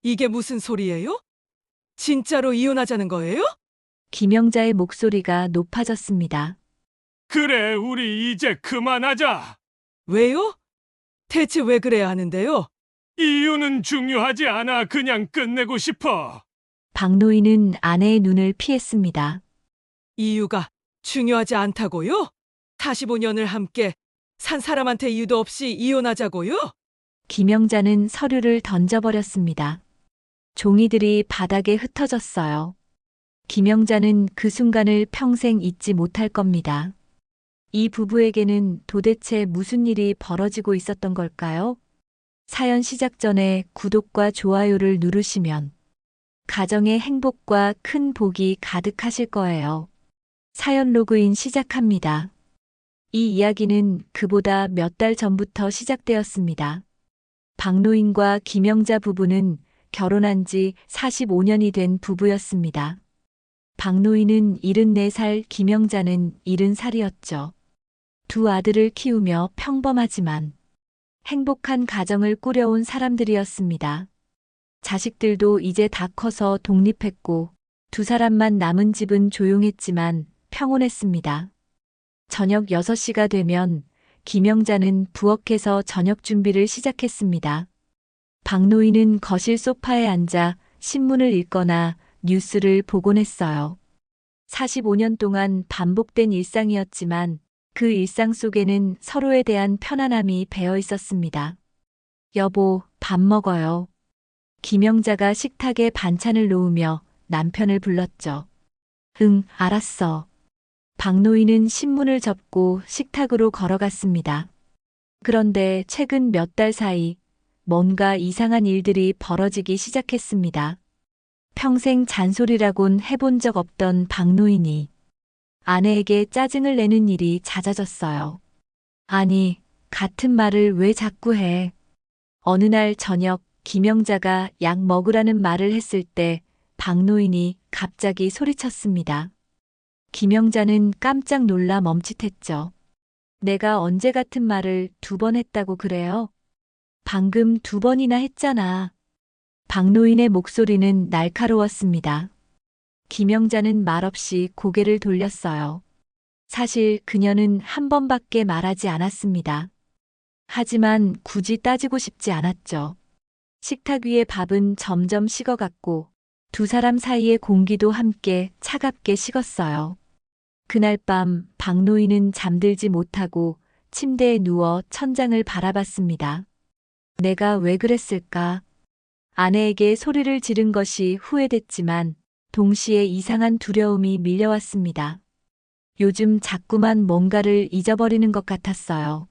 이게 무슨 소리예요? 진짜로 이혼하자는 거예요? 김영자의 목소리가 높아졌습니다. 그래, 우리 이제 그만하자. 왜요? 대체 왜 그래야 하는데요? 이유는 중요하지 않아. 그냥 끝내고 싶어. 박노인은 아내의 눈을 피했습니다. 이유가 중요하지 않다고요? 45년을 함께 산 사람한테 이유도 없이 이혼하자고요? 김영자는 서류를 던져버렸습니다. 종이들이 바닥에 흩어졌어요. 김영자는 그 순간을 평생 잊지 못할 겁니다. 이 부부에게는 도대체 무슨 일이 벌어지고 있었던 걸까요? 사연 시작 전에 구독과 좋아요를 누르시면 가정의 행복과 큰 복이 가득하실 거예요. 사연 로그인 시작합니다. 이 이야기는 그보다 몇 달 전부터 시작되었습니다. 박노인과 김영자 부부는 결혼한 지 45년이 된 부부였습니다. 박노인은 74살, 김영자는 70살이었죠. 두 아들을 키우며 평범하지만 행복한 가정을 꾸려온 사람들이었습니다. 자식들도 이제 다 커서 독립했고 두 사람만 남은 집은 조용했지만 평온했습니다. 저녁 6시가 되면 김영자는 부엌에서 저녁 준비를 시작했습니다. 박노인은 거실 소파에 앉아 신문을 읽거나 뉴스를 보곤 했어요. 45년 동안 반복된 일상이었지만 그 일상 속에는 서로에 대한 편안함이 배어 있었습니다. 여보, 밥 먹어요. 김영자가 식탁에 반찬을 놓으며 남편을 불렀죠. 응, 알았어. 박노인은 신문을 접고 식탁으로 걸어갔습니다. 그런데 최근 몇 달 사이 뭔가 이상한 일들이 벌어지기 시작했습니다. 평생 잔소리라곤 해본 적 없던 박노인이 아내에게 짜증을 내는 일이 잦아졌어요. 아니, 같은 말을 왜 자꾸 해? 어느 날 저녁 김영자가 약 먹으라는 말을 했을 때 박노인이 갑자기 소리쳤습니다. 김영자는 깜짝 놀라 멈칫했죠. 내가 언제 같은 말을 2번 했다고 그래요? 방금 2번이나 했잖아. 박노인의 목소리는 날카로웠습니다. 김영자는 말없이 고개를 돌렸어요. 사실 그녀는 한 번밖에 말하지 않았습니다. 하지만 굳이 따지고 싶지 않았죠. 식탁 위의 밥은 점점 식어갔고 두 사람 사이의 공기도 함께 차갑게 식었어요. 그날 밤 박노인은 잠들지 못하고 침대에 누워 천장을 바라봤습니다. 내가 왜 그랬을까? 아내에게 소리를 지른 것이 후회됐지만 동시에 이상한 두려움이 밀려왔습니다. 요즘 자꾸만 뭔가를 잊어버리는 것 같았어요.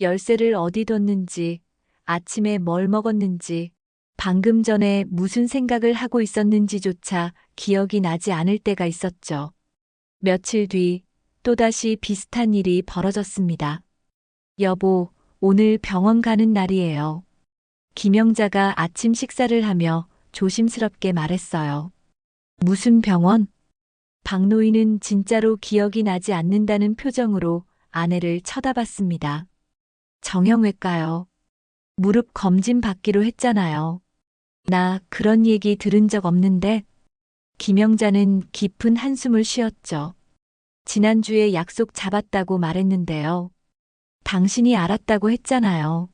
열쇠를 어디 뒀는지, 아침에 뭘 먹었는지, 방금 전에 무슨 생각을 하고 있었는지조차 기억이 나지 않을 때가 있었죠. 며칠 뒤 또다시 비슷한 일이 벌어졌습니다. 여보, 오늘 병원 가는 날이에요. 김영자가 아침 식사를 하며 조심스럽게 말했어요. 무슨 병원? 박노인은 진짜로 기억이 나지 않는다는 표정으로 아내를 쳐다봤습니다. 정형외과요. 무릎 검진 받기로 했잖아요. 나 그런 얘기 들은 적 없는데? 김영자는 깊은 한숨을 쉬었죠. 지난주에 약속 잡았다고 말했는데요. 당신이 알았다고 했잖아요.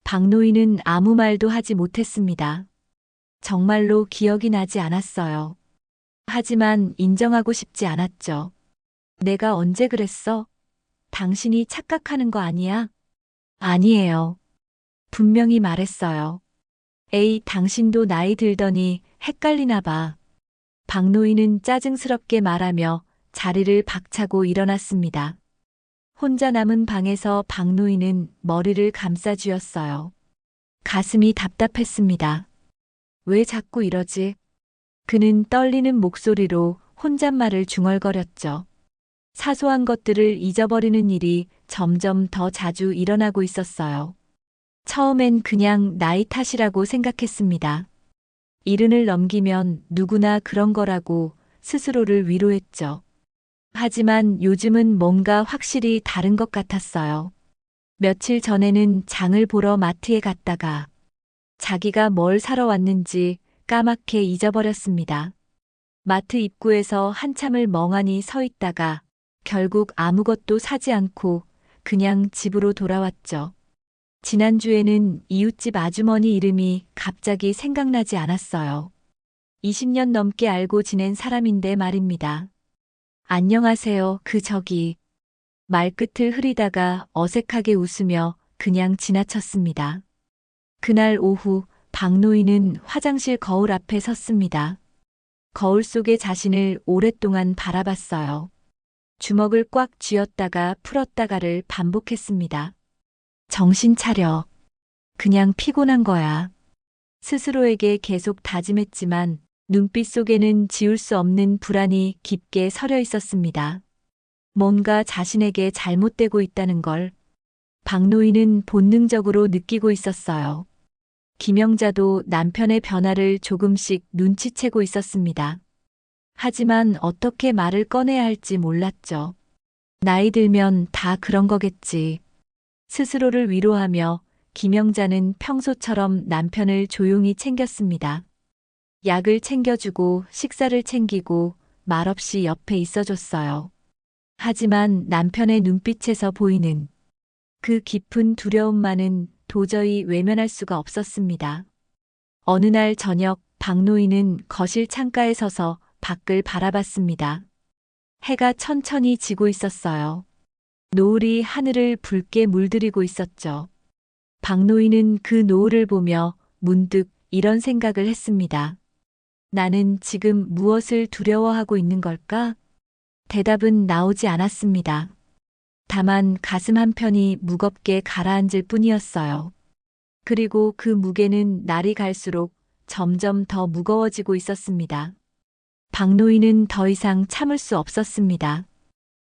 박노인은 아무 말도 하지 못했습니다. 정말로 기억이 나지 않았어요. 하지만 인정하고 싶지 않았죠. 내가 언제 그랬어? 당신이 착각하는 거 아니야? 아니에요. 분명히 말했어요. 에이, 당신도 나이 들더니 헷갈리나 봐. 박노인은 짜증스럽게 말하며 자리를 박차고 일어났습니다. 혼자 남은 방에서 박노인은 머리를 감싸쥐었어요. 가슴이 답답했습니다. 왜 자꾸 이러지? 그는 떨리는 목소리로 혼잣말을 중얼거렸죠. 사소한 것들을 잊어버리는 일이 점점 더 자주 일어나고 있었어요. 처음엔 그냥 나이 탓이라고 생각했습니다. 70을 넘기면 누구나 그런 거라고 스스로를 위로했죠. 하지만 요즘은 뭔가 확실히 다른 것 같았어요. 며칠 전에는 장을 보러 마트에 갔다가 자기가 뭘 사러 왔는지 까맣게 잊어버렸습니다. 마트 입구에서 한참을 멍하니 서 있다가 결국 아무것도 사지 않고 그냥 집으로 돌아왔죠. 지난주에는 이웃집 아주머니 이름이 갑자기 생각나지 않았어요. 20년 넘게 알고 지낸 사람인데 말입니다. 안녕하세요, 저기. 말끝을 흐리다가 어색하게 웃으며 그냥 지나쳤습니다. 그날 오후 박노인은 화장실 거울 앞에 섰습니다. 거울 속의 자신을 오랫동안 바라봤어요. 주먹을 꽉 쥐었다가 풀었다가를 반복했습니다. 정신 차려. 그냥 피곤한 거야. 스스로에게 계속 다짐했지만 눈빛 속에는 지울 수 없는 불안이 깊게 서려 있었습니다. 뭔가 자신에게 잘못되고 있다는 걸 박노인은 본능적으로 느끼고 있었어요. 김영자도 남편의 변화를 조금씩 눈치채고 있었습니다. 하지만 어떻게 말을 꺼내야 할지 몰랐죠. 나이 들면 다 그런 거겠지. 스스로를 위로하며 김영자는 평소처럼 남편을 조용히 챙겼습니다. 약을 챙겨주고 식사를 챙기고 말없이 옆에 있어줬어요. 하지만 남편의 눈빛에서 보이는 그 깊은 두려움만은 도저히 외면할 수가 없었습니다. 어느 날 저녁 박노인은 거실 창가에 서서 밖을 바라봤습니다. 해가 천천히 지고 있었어요. 노을이 하늘을 붉게 물들이고 있었죠. 박노인은 그 노을을 보며 문득 이런 생각을 했습니다. 나는 지금 무엇을 두려워하고 있는 걸까? 대답은 나오지 않았습니다. 다만 가슴 한편이 무겁게 가라앉을 뿐이었어요. 그리고 그 무게는 날이 갈수록 점점 더 무거워지고 있었습니다. 박노인은 더 이상 참을 수 없었습니다.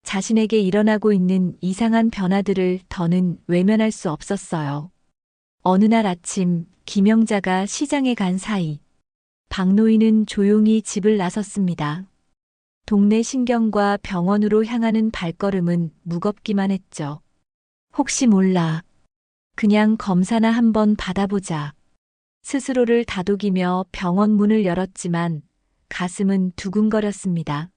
자신에게 일어나고 있는 이상한 변화들을 더는 외면할 수 없었어요. 어느 날 아침 김영자가 시장에 간 사이 박노인은 조용히 집을 나섰습니다. 동네 신경과 병원으로 향하는 발걸음은 무겁기만 했죠. 혹시 몰라. 그냥 검사나 한번 받아보자. 스스로를 다독이며 병원 문을 열었지만 가슴은 두근거렸습니다.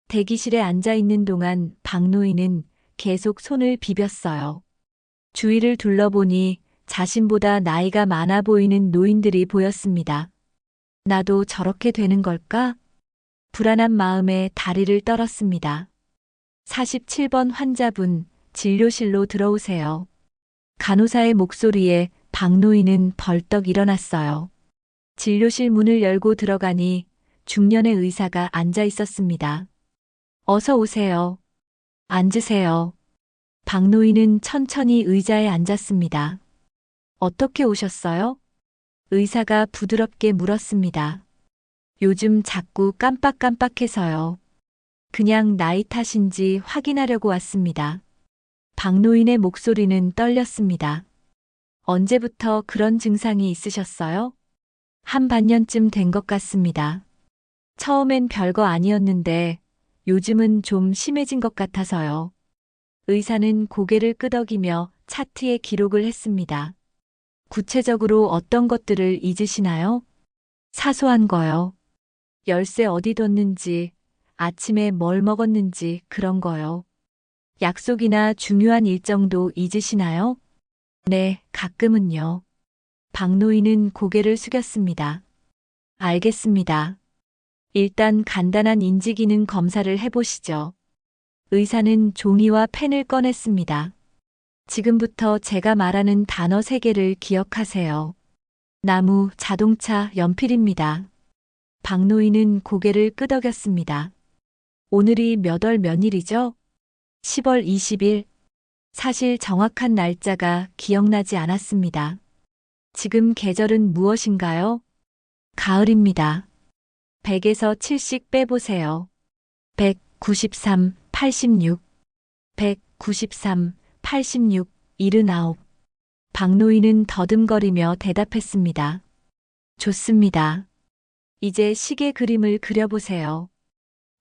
대기실에 앉아 있는 동안 박노인은 계속 손을 비볐어요. 주위를 둘러보니 자신보다 나이가 많아 보이는 노인들이 보였습니다. 나도 저렇게 되는 걸까? 불안한 마음에 다리를 떨었습니다. 47번 환자분, 진료실로 들어오세요. 간호사의 목소리에 박노인은 벌떡 일어났어요. 진료실 문을 열고 들어가니 중년의 의사가 앉아 있었습니다. 어서 오세요. 앉으세요. 박노인은 천천히 의자에 앉았습니다. 어떻게 오셨어요? 의사가 부드럽게 물었습니다. 요즘 자꾸 깜빡깜빡해서요. 그냥 나이 탓인지 확인하려고 왔습니다. 박노인의 목소리는 떨렸습니다. 언제부터 그런 증상이 있으셨어요? 한 반년쯤 된 것 같습니다. 처음엔 별거 아니었는데 요즘은 좀 심해진 것 같아서요. 의사는 고개를 끄덕이며 차트에 기록을 했습니다. 구체적으로 어떤 것들을 잊으시나요? 사소한 거요. 열쇠 어디 뒀는지, 아침에 뭘 먹었는지 그런 거요. 약속이나 중요한 일정도 잊으시나요? 네, 가끔은요. 박노인은 고개를 숙였습니다. 알겠습니다. 일단 간단한 인지기능 검사를 해보시죠. 의사는 종이와 펜을 꺼냈습니다. 지금부터 제가 말하는 단어 3개를 기억하세요. 나무, 자동차, 연필입니다. 박노인은 고개를 끄덕였습니다. 오늘이 몇 월 몇일이죠? 10월 20일. 사실 정확한 날짜가 기억나지 않았습니다. 지금 계절은 무엇인가요? 가을입니다. 100에서 7씩 빼보세요. 100, 93, 86. 100, 93, 86, 79. 박노인은 더듬거리며 대답했습니다. 좋습니다. 이제 시계 그림을 그려보세요.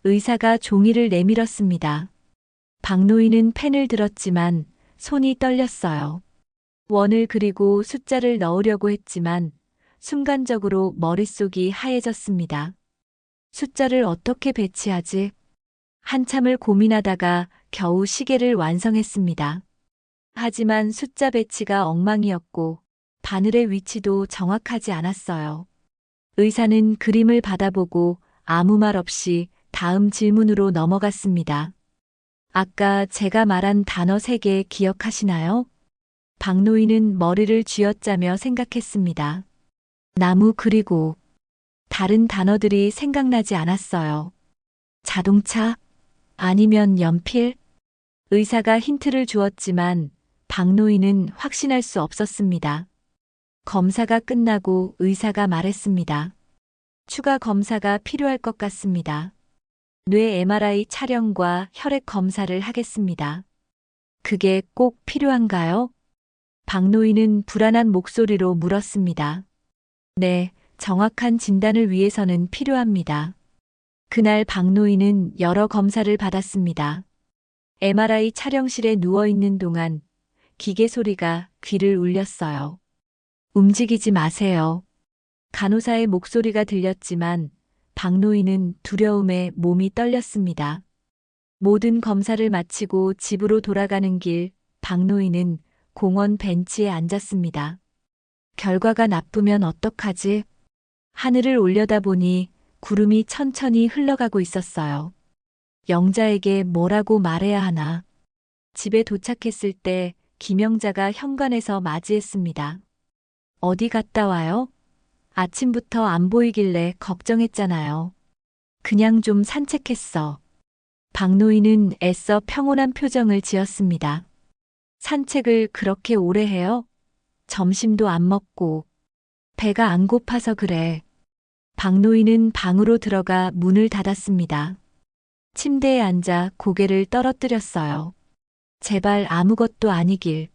의사가 종이를 내밀었습니다. 박노인은 펜을 들었지만 손이 떨렸어요. 원을 그리고 숫자를 넣으려고 했지만 순간적으로 머릿속이 하얘졌습니다. 숫자를 어떻게 배치하지? 한참을 고민하다가 겨우 시계를 완성했습니다. 하지만 숫자 배치가 엉망이었고 바늘의 위치도 정확하지 않았어요. 의사는 그림을 받아보고 아무 말 없이 다음 질문으로 넘어갔습니다. 아까 제가 말한 단어 3개 기억하시나요? 박노인은 머리를 쥐어짜며 생각했습니다. 나무 그리고 다른 단어들이 생각나지 않았어요. 자동차? 아니면 연필? 의사가 힌트를 주었지만 박노인은 확신할 수 없었습니다. 검사가 끝나고 의사가 말했습니다. 추가 검사가 필요할 것 같습니다. 뇌 MRI 촬영과 혈액 검사를 하겠습니다. 그게 꼭 필요한가요? 박노인은 불안한 목소리로 물었습니다. 네, 정확한 진단을 위해서는 필요합니다. 그날 박노인은 여러 검사를 받았습니다. MRI 촬영실에 누워있는 동안 기계 소리가 귀를 울렸어요. 움직이지 마세요. 간호사의 목소리가 들렸지만 박노인은 두려움에 몸이 떨렸습니다. 모든 검사를 마치고 집으로 돌아가는 길, 박노인은 공원 벤치에 앉았습니다. 결과가 나쁘면 어떡하지? 하늘을 올려다보니 구름이 천천히 흘러가고 있었어요. 영자에게 뭐라고 말해야 하나? 집에 도착했을 때 김영자가 현관에서 맞이했습니다. 어디 갔다 와요? 아침부터 안 보이길래 걱정했잖아요. 그냥 좀 산책했어. 박노인은 애써 평온한 표정을 지었습니다. 산책을 그렇게 오래 해요? 점심도 안 먹고. 배가 안 고파서 그래. 박노인은 방으로 들어가 문을 닫았습니다. 침대에 앉아 고개를 떨어뜨렸어요. 제발 아무것도 아니길.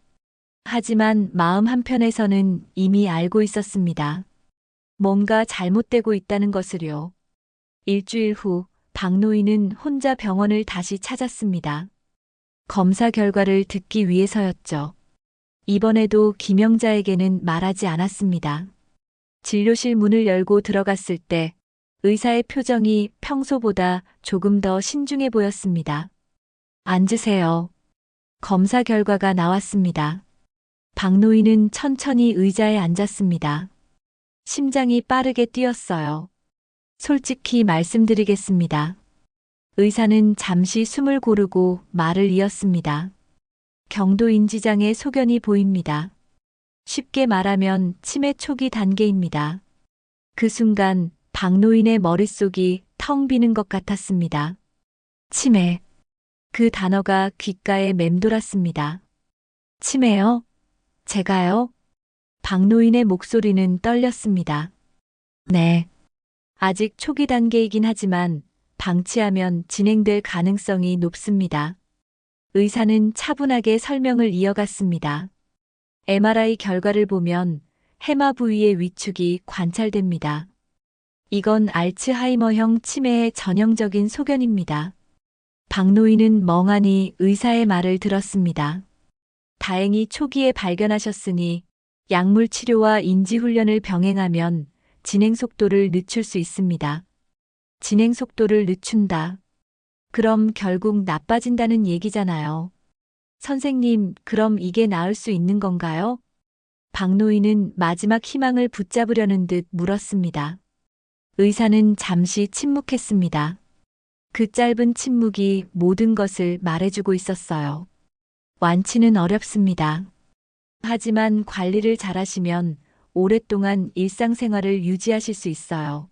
하지만 마음 한편에서는 이미 알고 있었습니다. 뭔가 잘못되고 있다는 것을요. 일주일 후 박노인은 혼자 병원을 다시 찾았습니다. 검사 결과를 듣기 위해서였죠. 이번에도 김영자에게는 말하지 않았습니다. 진료실 문을 열고 들어갔을 때 의사의 표정이 평소보다 조금 더 신중해 보였습니다. 앉으세요. 검사 결과가 나왔습니다. 박노인은 천천히 의자에 앉았습니다. 심장이 빠르게 뛰었어요. 솔직히 말씀드리겠습니다. 의사는 잠시 숨을 고르고 말을 이었습니다. 경도인지장의 소견이 보입니다. 쉽게 말하면 치매 초기 단계입니다. 그 순간 박노인의 머릿속이 텅 비는 것 같았습니다. 치매. 그 단어가 귓가에 맴돌았습니다. 치매요? 제가요? 박노인의 목소리는 떨렸습니다. 네. 아직 초기 단계이긴 하지만 방치하면 진행될 가능성이 높습니다. 의사는 차분하게 설명을 이어갔습니다. MRI 결과를 보면 해마 부위의 위축이 관찰됩니다. 이건 알츠하이머형 치매의 전형적인 소견입니다. 박노인은 멍하니 의사의 말을 들었습니다. 다행히 초기에 발견하셨으니 약물 치료와 인지훈련을 병행하면 진행 속도를 늦출 수 있습니다. 진행 속도를 늦춘다. 그럼 결국 나빠진다는 얘기잖아요. 선생님, 그럼 이게 나을 수 있는 건가요? 박노인은 마지막 희망을 붙잡으려는 듯 물었습니다. 의사는 잠시 침묵했습니다. 그 짧은 침묵이 모든 것을 말해주고 있었어요. 완치는 어렵습니다. 하지만 관리를 잘하시면 오랫동안 일상생활을 유지하실 수 있어요.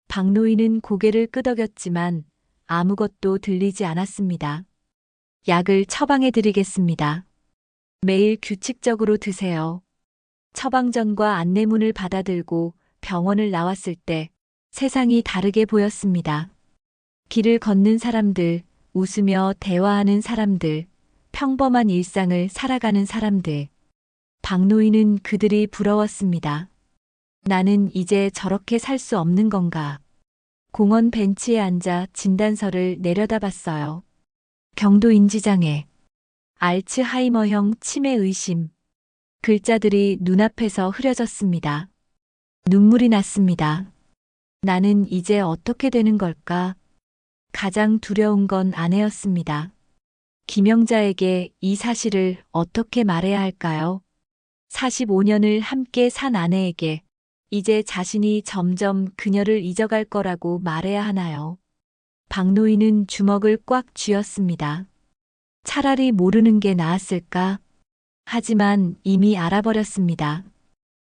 박노인은 고개를 끄덕였지만 아무것도 들리지 않았습니다. 약을 처방해 드리겠습니다. 매일 규칙적으로 드세요. 처방전과 안내문을 받아들고 병원을 나왔을 때 세상이 다르게 보였습니다. 길을 걷는 사람들, 웃으며 대화하는 사람들, 평범한 일상을 살아가는 사람들. 박노인은 그들이 부러웠습니다. 나는 이제 저렇게 살 수 없는 건가? 공원 벤치에 앉아 진단서를 내려다봤어요. 경도인지장애, 알츠하이머형 치매 의심. 글자들이 눈앞에서 흐려졌습니다. 눈물이 났습니다. 나는 이제 어떻게 되는 걸까? 가장 두려운 건 아내였습니다. 김영자에게 이 사실을 어떻게 말해야 할까요? 45년을 함께 산 아내에게 이제 자신이 점점 그녀를 잊어갈 거라고 말해야 하나요? 박노인은 주먹을 꽉 쥐었습니다. 차라리 모르는 게 나았을까? 하지만 이미 알아버렸습니다.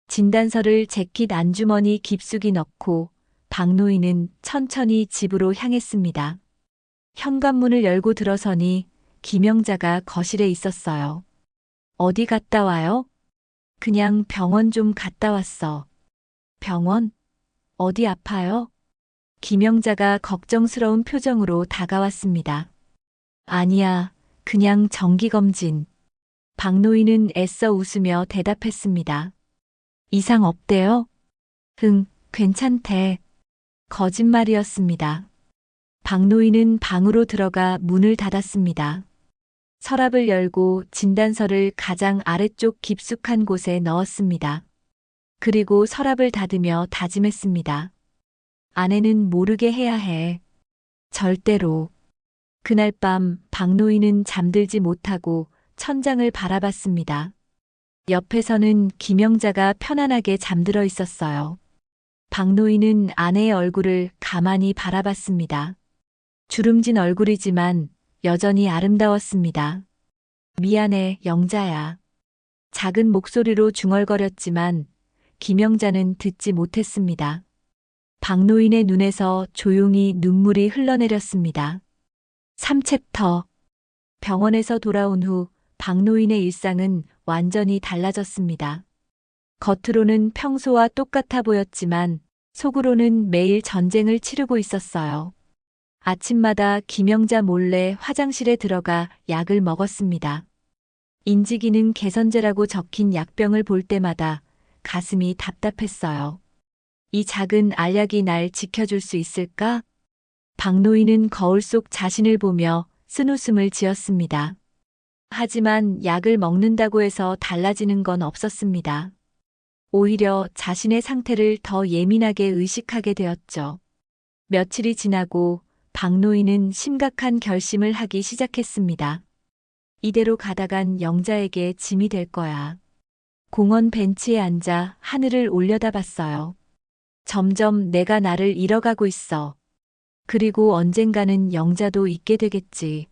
진단서를 재킷 안주머니 깊숙이 넣고 박노인은 천천히 집으로 향했습니다. 현관문을 열고 들어서니 김영자가 거실에 있었어요. 어디 갔다 와요? 그냥 병원 좀 갔다 왔어. 병원? 어디 아파요? 김영자가 걱정스러운 표정으로 다가왔습니다. 아니야, 그냥 정기검진. 박노인은 애써 웃으며 대답했습니다. 이상 없대요? 응, 괜찮대. 거짓말이었습니다. 박노인은 방으로 들어가 문을 닫았습니다. 서랍을 열고 진단서를 가장 아래쪽 깊숙한 곳에 넣었습니다. 그리고 서랍을 닫으며 다짐했습니다. 아내는 모르게 해야 해. 절대로. 그날 밤 박노인은 잠들지 못하고 천장을 바라봤습니다. 옆에서는 김영자가 편안하게 잠들어 있었어요. 박노인은 아내의 얼굴을 가만히 바라봤습니다. 주름진 얼굴이지만 여전히 아름다웠습니다. 미안해, 영자야. 작은 목소리로 중얼거렸지만 김영자는 듣지 못했습니다. 박노인의 눈에서 조용히 눈물이 흘러내렸습니다. 3챕터. 병원에서 돌아온 후 박노인의 일상은 완전히 달라졌습니다. 겉으로는 평소와 똑같아 보였지만 속으로는 매일 전쟁을 치르고 있었어요. 아침마다 김영자 몰래 화장실에 들어가 약을 먹었습니다. 인지기능 개선제라고 적힌 약병을 볼 때마다 가슴이 답답했어요. 이 작은 알약이 날 지켜줄 수 있을까? 박노인은 거울 속 자신을 보며 쓴웃음을 지었습니다. 하지만 약을 먹는다고 해서 달라지는 건 없었습니다. 오히려 자신의 상태를 더 예민하게 의식하게 되었죠. 며칠이 지나고 박노인은 심각한 결심을 하기 시작했습니다. 이대로 가다간 영자에게 짐이 될 거야. 공원 벤치에 앉아 하늘을 올려다봤어요. 점점 내가 나를 잃어가고 있어. 그리고 언젠가는 영자도 잊게 되겠지.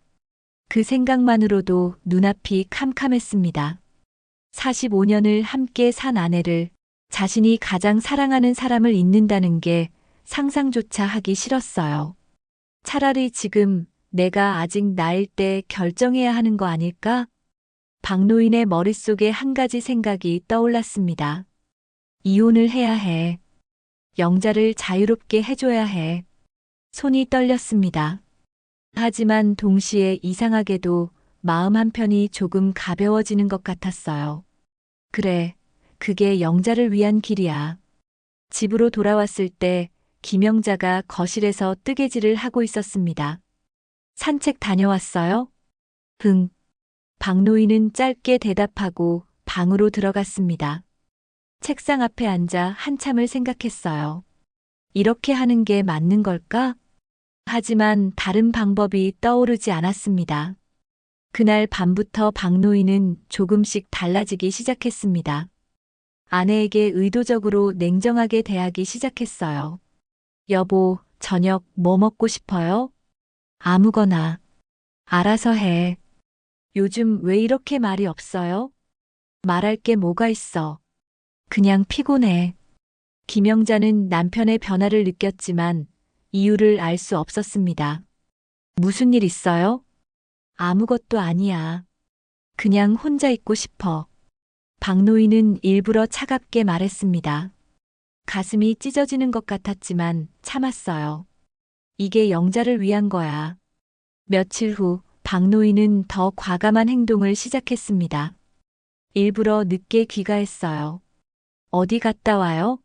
그 생각만으로도 눈앞이 캄캄했습니다. 45년을 함께 산 아내를 자신이 가장 사랑하는 사람을 잊는다는 게 상상조차 하기 싫었어요. 차라리 지금 내가 아직 나일 때 결정해야 하는 거 아닐까? 박노인의 머릿속에 한 가지 생각이 떠올랐습니다. 이혼을 해야 해. 영자를 자유롭게 해줘야 해. 손이 떨렸습니다. 하지만 동시에 이상하게도 마음 한편이 조금 가벼워지는 것 같았어요. 그래, 그게 영자를 위한 길이야. 집으로 돌아왔을 때 김영자가 거실에서 뜨개질을 하고 있었습니다. 산책 다녀왔어요? 응. 박노인은 짧게 대답하고 방으로 들어갔습니다. 책상 앞에 앉아 한참을 생각했어요. 이렇게 하는 게 맞는 걸까? 하지만 다른 방법이 떠오르지 않았습니다. 그날 밤부터 박노인은 조금씩 달라지기 시작했습니다. 아내에게 의도적으로 냉정하게 대하기 시작했어요. 여보, 저녁 뭐 먹고 싶어요? 아무거나. 알아서 해. 요즘 왜 이렇게 말이 없어요? 말할 게 뭐가 있어. 그냥 피곤해. 김영자는 남편의 변화를 느꼈지만 이유를 알 수 없었습니다. 무슨 일 있어요? 아무것도 아니야. 그냥 혼자 있고 싶어. 박노인은 일부러 차갑게 말했습니다. 가슴이 찢어지는 것 같았지만 참았어요. 이게 영자를 위한 거야. 며칠 후 박노인은 더 과감한 행동을 시작했습니다. 일부러 늦게 귀가했어요. 어디 갔다 와요?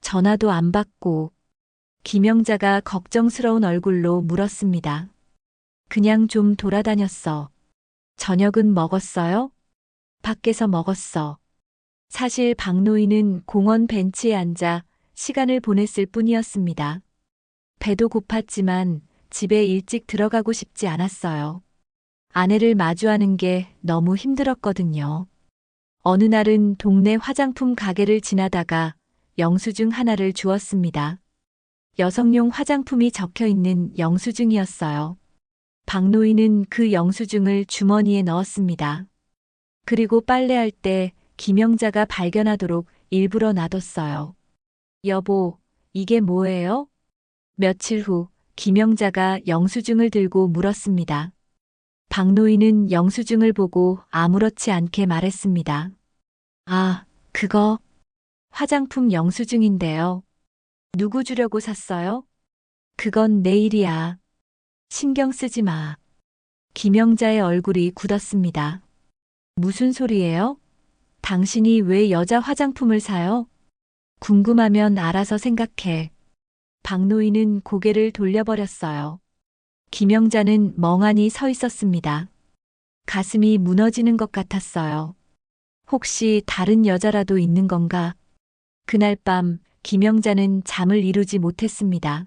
전화도 안 받고. 김영자가 걱정스러운 얼굴로 물었습니다. 그냥 좀 돌아다녔어. 저녁은 먹었어요? 밖에서 먹었어. 사실 박노인은 공원 벤치에 앉아 시간을 보냈을 뿐이었습니다. 배도 고팠지만 집에 일찍 들어가고 싶지 않았어요. 아내를 마주하는 게 너무 힘들었거든요. 어느 날은 동네 화장품 가게를 지나다가 영수증 하나를 주었습니다. 여성용 화장품이 적혀 있는 영수증이었어요. 박노인은 그 영수증을 주머니에 넣었습니다. 그리고 빨래할 때 김영자가 발견하도록 일부러 놔뒀어요. 여보, 이게 뭐예요? 며칠 후 김영자가 영수증을 들고 물었습니다. 박노인은 영수증을 보고 아무렇지 않게 말했습니다. 아, 그거 화장품 영수증인데요. 누구 주려고 샀어요? 그건 내일이야. 신경 쓰지 마. 김영자의 얼굴이 굳었습니다. 무슨 소리예요? 당신이 왜 여자 화장품을 사요? 궁금하면 알아서 생각해. 박노인은 고개를 돌려버렸어요. 김영자는 멍하니 서 있었습니다. 가슴이 무너지는 것 같았어요. 혹시 다른 여자라도 있는 건가? 그날 밤 김영자는 잠을 이루지 못했습니다.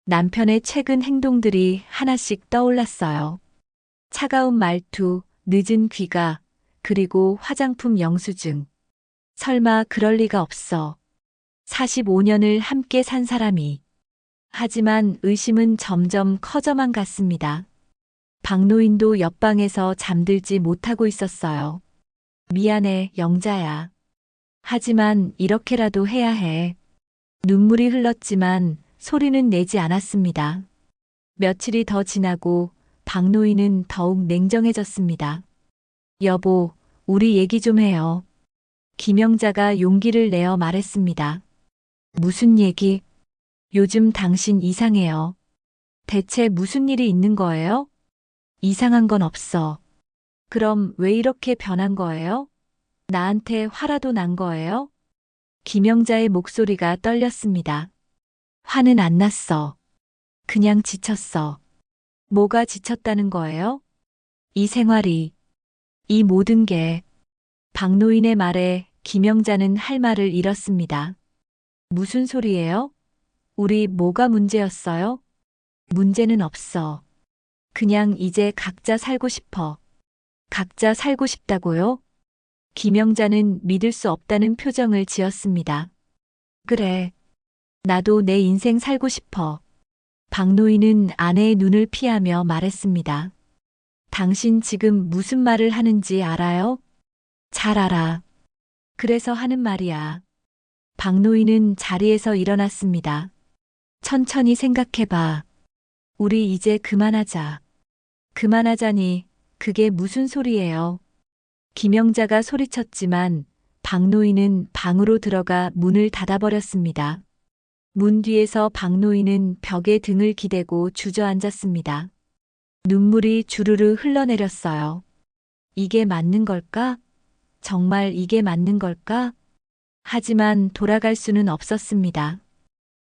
남편의 최근 행동들이 하나씩 떠올랐어요. 차가운 말투, 늦은 귀가, 그리고 화장품 영수증. 설마 그럴 리가 없어. 45년을 함께 산 사람이. 하지만 의심은 점점 커져만 갔습니다. 박노인도 옆방에서 잠들지 못하고 있었어요. 미안해, 영자야. 하지만 이렇게라도 해야 해. 눈물이 흘렀지만 소리는 내지 않았습니다. 며칠이 더 지나고 박노인은 더욱 냉정해졌습니다. 여보, 우리 얘기 좀 해요. 김영자가 용기를 내어 말했습니다. 무슨 얘기? 요즘 당신 이상해요. 대체 무슨 일이 있는 거예요? 이상한 건 없어. 그럼 왜 이렇게 변한 거예요? 나한테 화라도 난 거예요? 김영자의 목소리가 떨렸습니다. 화는 안 났어. 그냥 지쳤어. 뭐가 지쳤다는 거예요? 이 생활이, 이 모든 게. 박노인의 말에 김영자는 할 말을 잃었습니다. 무슨 소리예요? 우리 뭐가 문제였어요? 문제는 없어. 그냥 이제 각자 살고 싶어. 각자 살고 싶다고요? 김영자는 믿을 수 없다는 표정을 지었습니다. 그래. 나도 내 인생 살고 싶어. 박노인은 아내의 눈을 피하며 말했습니다. 당신 지금 무슨 말을 하는지 알아요? 잘 알아. 그래서 하는 말이야. 박노인은 자리에서 일어났습니다. 천천히 생각해봐. 우리 이제 그만하자. 그만하자니 그게 무슨 소리예요? 김영자가 소리쳤지만 박노인은 방으로 들어가 문을 닫아버렸습니다. 문 뒤에서 박노인은 벽에 등을 기대고 주저앉았습니다. 눈물이 주르르 흘러내렸어요. 이게 맞는 걸까? 정말 이게 맞는 걸까? 하지만 돌아갈 수는 없었습니다.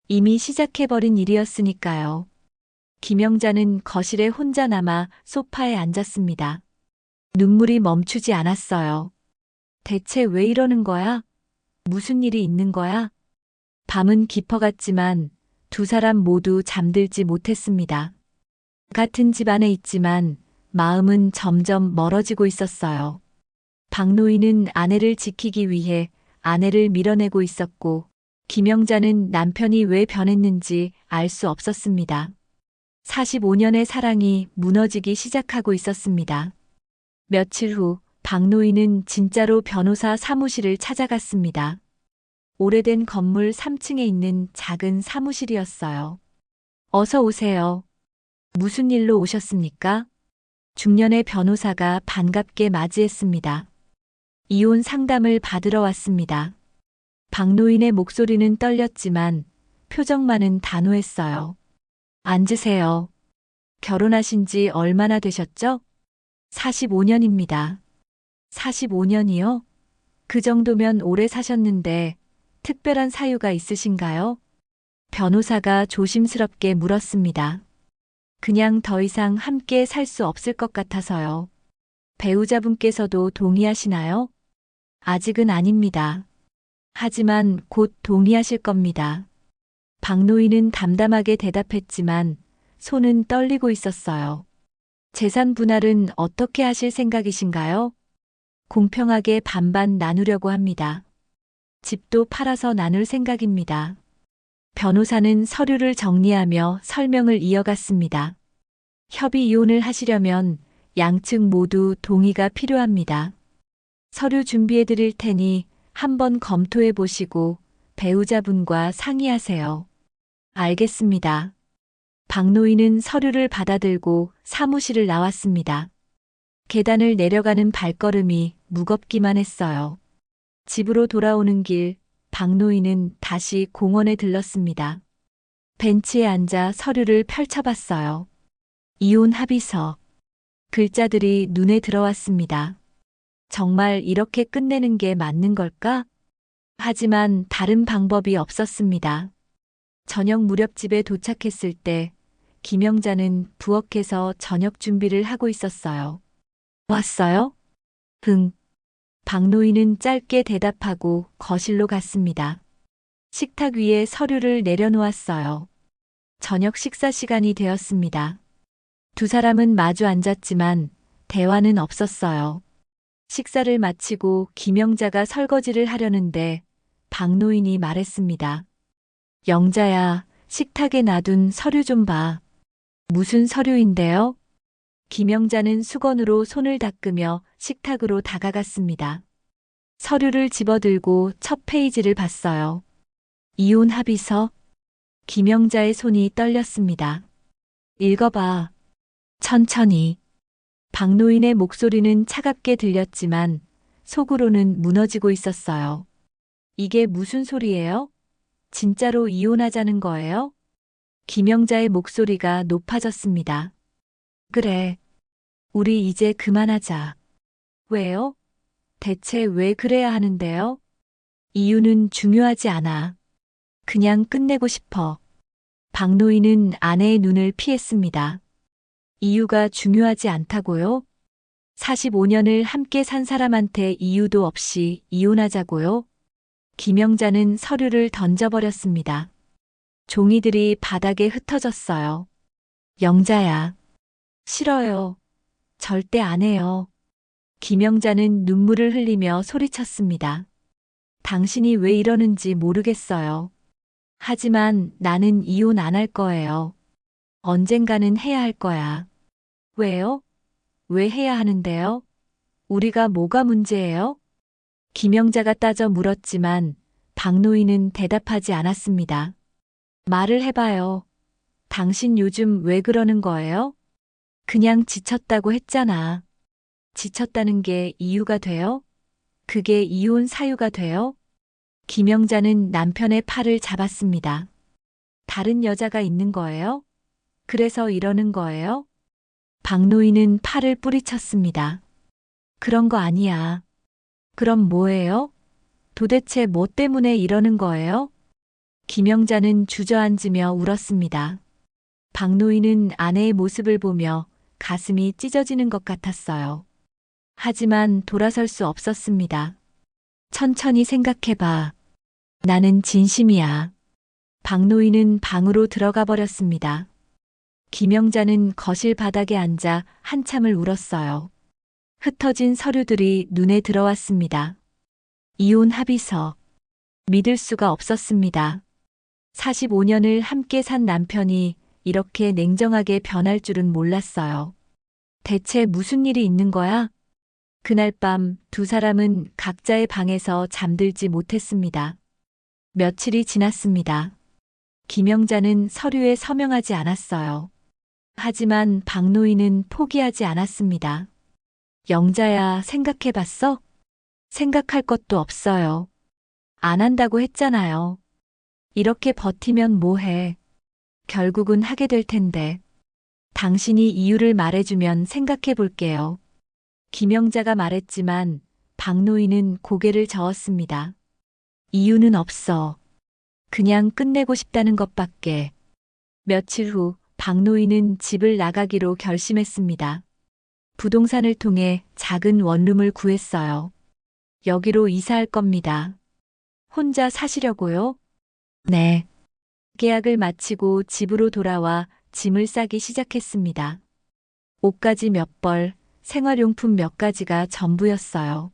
이미 시작해버린 일이었으니까요. 김영자는 거실에 혼자 남아 소파에 앉았습니다. 눈물이 멈추지 않았어요. 대체 왜 이러는 거야? 무슨 일이 있는 거야? 밤은 깊어갔지만 두 사람 모두 잠들지 못했습니다. 같은 집 안에 있지만 마음은 점점 멀어지고 있었어요. 박노인은 아내를 지키기 위해 아내를 밀어내고 있었고 김영자는 남편이 왜 변했는지 알 수 없었습니다. 45년의 사랑이 무너지기 시작하고 있었습니다. 며칠 후 박노인은 진짜로 변호사 사무실을 찾아갔습니다. 오래된 건물 3층에 있는 작은 사무실이었어요. 어서 오세요. 무슨 일로 오셨습니까? 중년의 변호사가 반갑게 맞이했습니다. 이혼 상담을 받으러 왔습니다. 박노인의 목소리는 떨렸지만 표정만은 단호했어요. 앉으세요. 결혼하신 지 얼마나 되셨죠? 45년입니다. 45년이요? 그 정도면 오래 사셨는데 특별한 사유가 있으신가요? 변호사가 조심스럽게 물었습니다. 그냥 더 이상 함께 살 수 없을 것 같아서요. 배우자분께서도 동의하시나요? 아직은 아닙니다. 하지만 곧 동의하실 겁니다. 박노인은 담담하게 대답했지만 손은 떨리고 있었어요. 재산 분할은 어떻게 하실 생각이신가요? 공평하게 반반 나누려고 합니다. 집도 팔아서 나눌 생각입니다. 변호사는 서류를 정리하며 설명을 이어갔습니다. 협의 이혼을 하시려면 양측 모두 동의가 필요합니다. 서류 준비해 드릴 테니 한번 검토해 보시고 배우자분과 상의하세요. 알겠습니다. 박노인은 서류를 받아들고 사무실을 나왔습니다. 계단을 내려가는 발걸음이 무겁기만 했어요. 집으로 돌아오는 길, 박노인은 다시 공원에 들렀습니다. 벤치에 앉아 서류를 펼쳐봤어요. 이혼 합의서. 글자들이 눈에 들어왔습니다. 정말 이렇게 끝내는 게 맞는 걸까? 하지만 다른 방법이 없었습니다. 저녁 무렵 집에 도착했을 때 김영자는 부엌에서 저녁 준비를 하고 있었어요. 왔어요? 응. 박노인은 짧게 대답하고 거실로 갔습니다. 식탁 위에 서류를 내려놓았어요. 저녁 식사 시간이 되었습니다. 두 사람은 마주 앉았지만 대화는 없었어요. 식사를 마치고 김영자가 설거지를 하려는데 박노인이 말했습니다. 영자야, 식탁에 놔둔 서류 좀 봐. 무슨 서류인데요? 김영자는 수건으로 손을 닦으며 식탁으로 다가갔습니다. 서류를 집어들고 첫 페이지를 봤어요. 이혼 합의서. 김영자의 손이 떨렸습니다. 읽어봐. 천천히. 박노인의 목소리는 차갑게 들렸지만 속으로는 무너지고 있었어요. 이게 무슨 소리예요? 진짜로 이혼하자는 거예요? 김영자의 목소리가 높아졌습니다. 그래. 우리 이제 그만하자. 왜요? 대체 왜 그래야 하는데요? 이유는 중요하지 않아. 그냥 끝내고 싶어. 박노인은 아내의 눈을 피했습니다. 이유가 중요하지 않다고요? 45년을 함께 산 사람한테 이유도 없이 이혼하자고요? 김영자는 서류를 던져버렸습니다. 종이들이 바닥에 흩어졌어요. 영자야. 싫어요. 절대 안 해요. 김영자는 눈물을 흘리며 소리쳤습니다. 당신이 왜 이러는지 모르겠어요. 하지만 나는 이혼 안 할 거예요. 언젠가는 해야 할 거야. 왜요? 왜 해야 하는데요? 우리가 뭐가 문제예요? 김영자가 따져 물었지만 박노인은 대답하지 않았습니다. 말을 해봐요. 당신 요즘 왜 그러는 거예요? 그냥 지쳤다고 했잖아. 지쳤다는 게 이유가 돼요? 그게 이혼 사유가 돼요? 김영자는 남편의 팔을 잡았습니다. 다른 여자가 있는 거예요? 그래서 이러는 거예요? 박노인은 팔을 뿌리쳤습니다. 그런 거 아니야. 그럼 뭐예요? 도대체 뭐 때문에 이러는 거예요? 김영자는 주저앉으며 울었습니다. 박노인은 아내의 모습을 보며 가슴이 찢어지는 것 같았어요. 하지만 돌아설 수 없었습니다. 천천히 생각해봐. 나는 진심이야. 박노인은 방으로 들어가 버렸습니다. 김영자는 거실 바닥에 앉아 한참을 울었어요. 흩어진 서류들이 눈에 들어왔습니다. 이혼 합의서. 믿을 수가 없었습니다. 45년을 함께 산 남편이 이렇게 냉정하게 변할 줄은 몰랐어요. 대체 무슨 일이 있는 거야? 그날 밤 두 사람은 각자의 방에서 잠들지 못했습니다. 며칠이 지났습니다. 김영자는 서류에 서명하지 않았어요. 하지만 박노인은 포기하지 않았습니다. 영자야, 생각해봤어? 생각할 것도 없어요. 안 한다고 했잖아요. 이렇게 버티면 뭐해. 결국은 하게 될 텐데. 당신이 이유를 말해주면 생각해 볼게요. 김영자가 말했지만 박노인은 고개를 저었습니다. 이유는 없어. 그냥 끝내고 싶다는 것밖에. 며칠 후 박노인은 집을 나가기로 결심했습니다. 부동산을 통해 작은 원룸을 구했어요. 여기로 이사할 겁니다. 혼자 사시려고요? 네. 계약을 마치고 집으로 돌아와 짐을 싸기 시작했습니다. 옷가지 몇 벌, 생활용품 몇 가지가 전부였어요.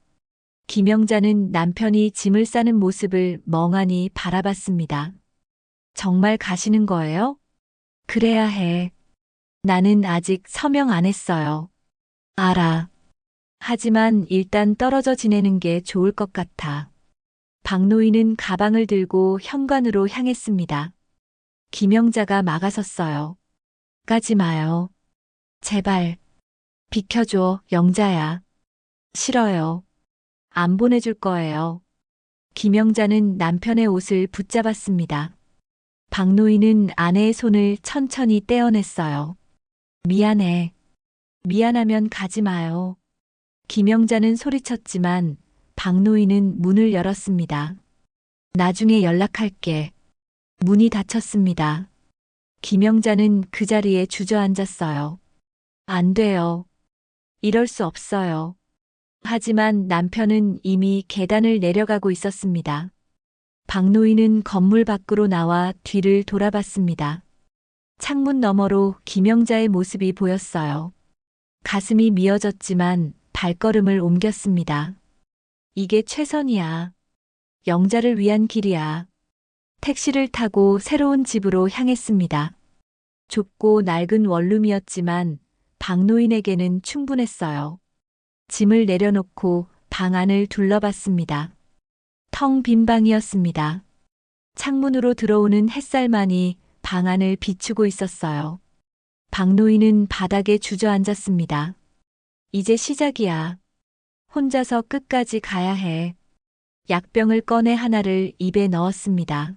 김영자는 남편이 짐을 싸는 모습을 멍하니 바라봤습니다. 정말 가시는 거예요? 그래야 해. 나는 아직 서명 안 했어요. 알아. 하지만 일단 떨어져 지내는 게 좋을 것 같아. 박노인은 가방을 들고 현관으로 향했습니다. 김영자가 막아섰어요. 가지 마요. 제발. 비켜줘, 영자야. 싫어요. 안 보내줄 거예요. 김영자는 남편의 옷을 붙잡았습니다. 박노인은 아내의 손을 천천히 떼어냈어요. 미안해. 미안하면 가지 마요. 김영자는 소리쳤지만 박노인은 문을 열었습니다. 나중에 연락할게. 문이 닫혔습니다. 김영자는 그 자리에 주저앉았어요. 안 돼요. 이럴 수 없어요. 하지만 남편은 이미 계단을 내려가고 있었습니다. 박노인은 건물 밖으로 나와 뒤를 돌아봤습니다. 창문 너머로 김영자의 모습이 보였어요. 가슴이 미어졌지만 발걸음을 옮겼습니다. 이게 최선이야. 영자를 위한 길이야. 택시를 타고 새로운 집으로 향했습니다. 좁고 낡은 원룸이었지만 박노인에게는 충분했어요. 짐을 내려놓고 방 안을 둘러봤습니다. 텅 빈 방이었습니다. 창문으로 들어오는 햇살만이 방 안을 비추고 있었어요. 박노인은 바닥에 주저앉았습니다. 이제 시작이야. 혼자서 끝까지 가야 해. 약병을 꺼내 하나를 입에 넣었습니다.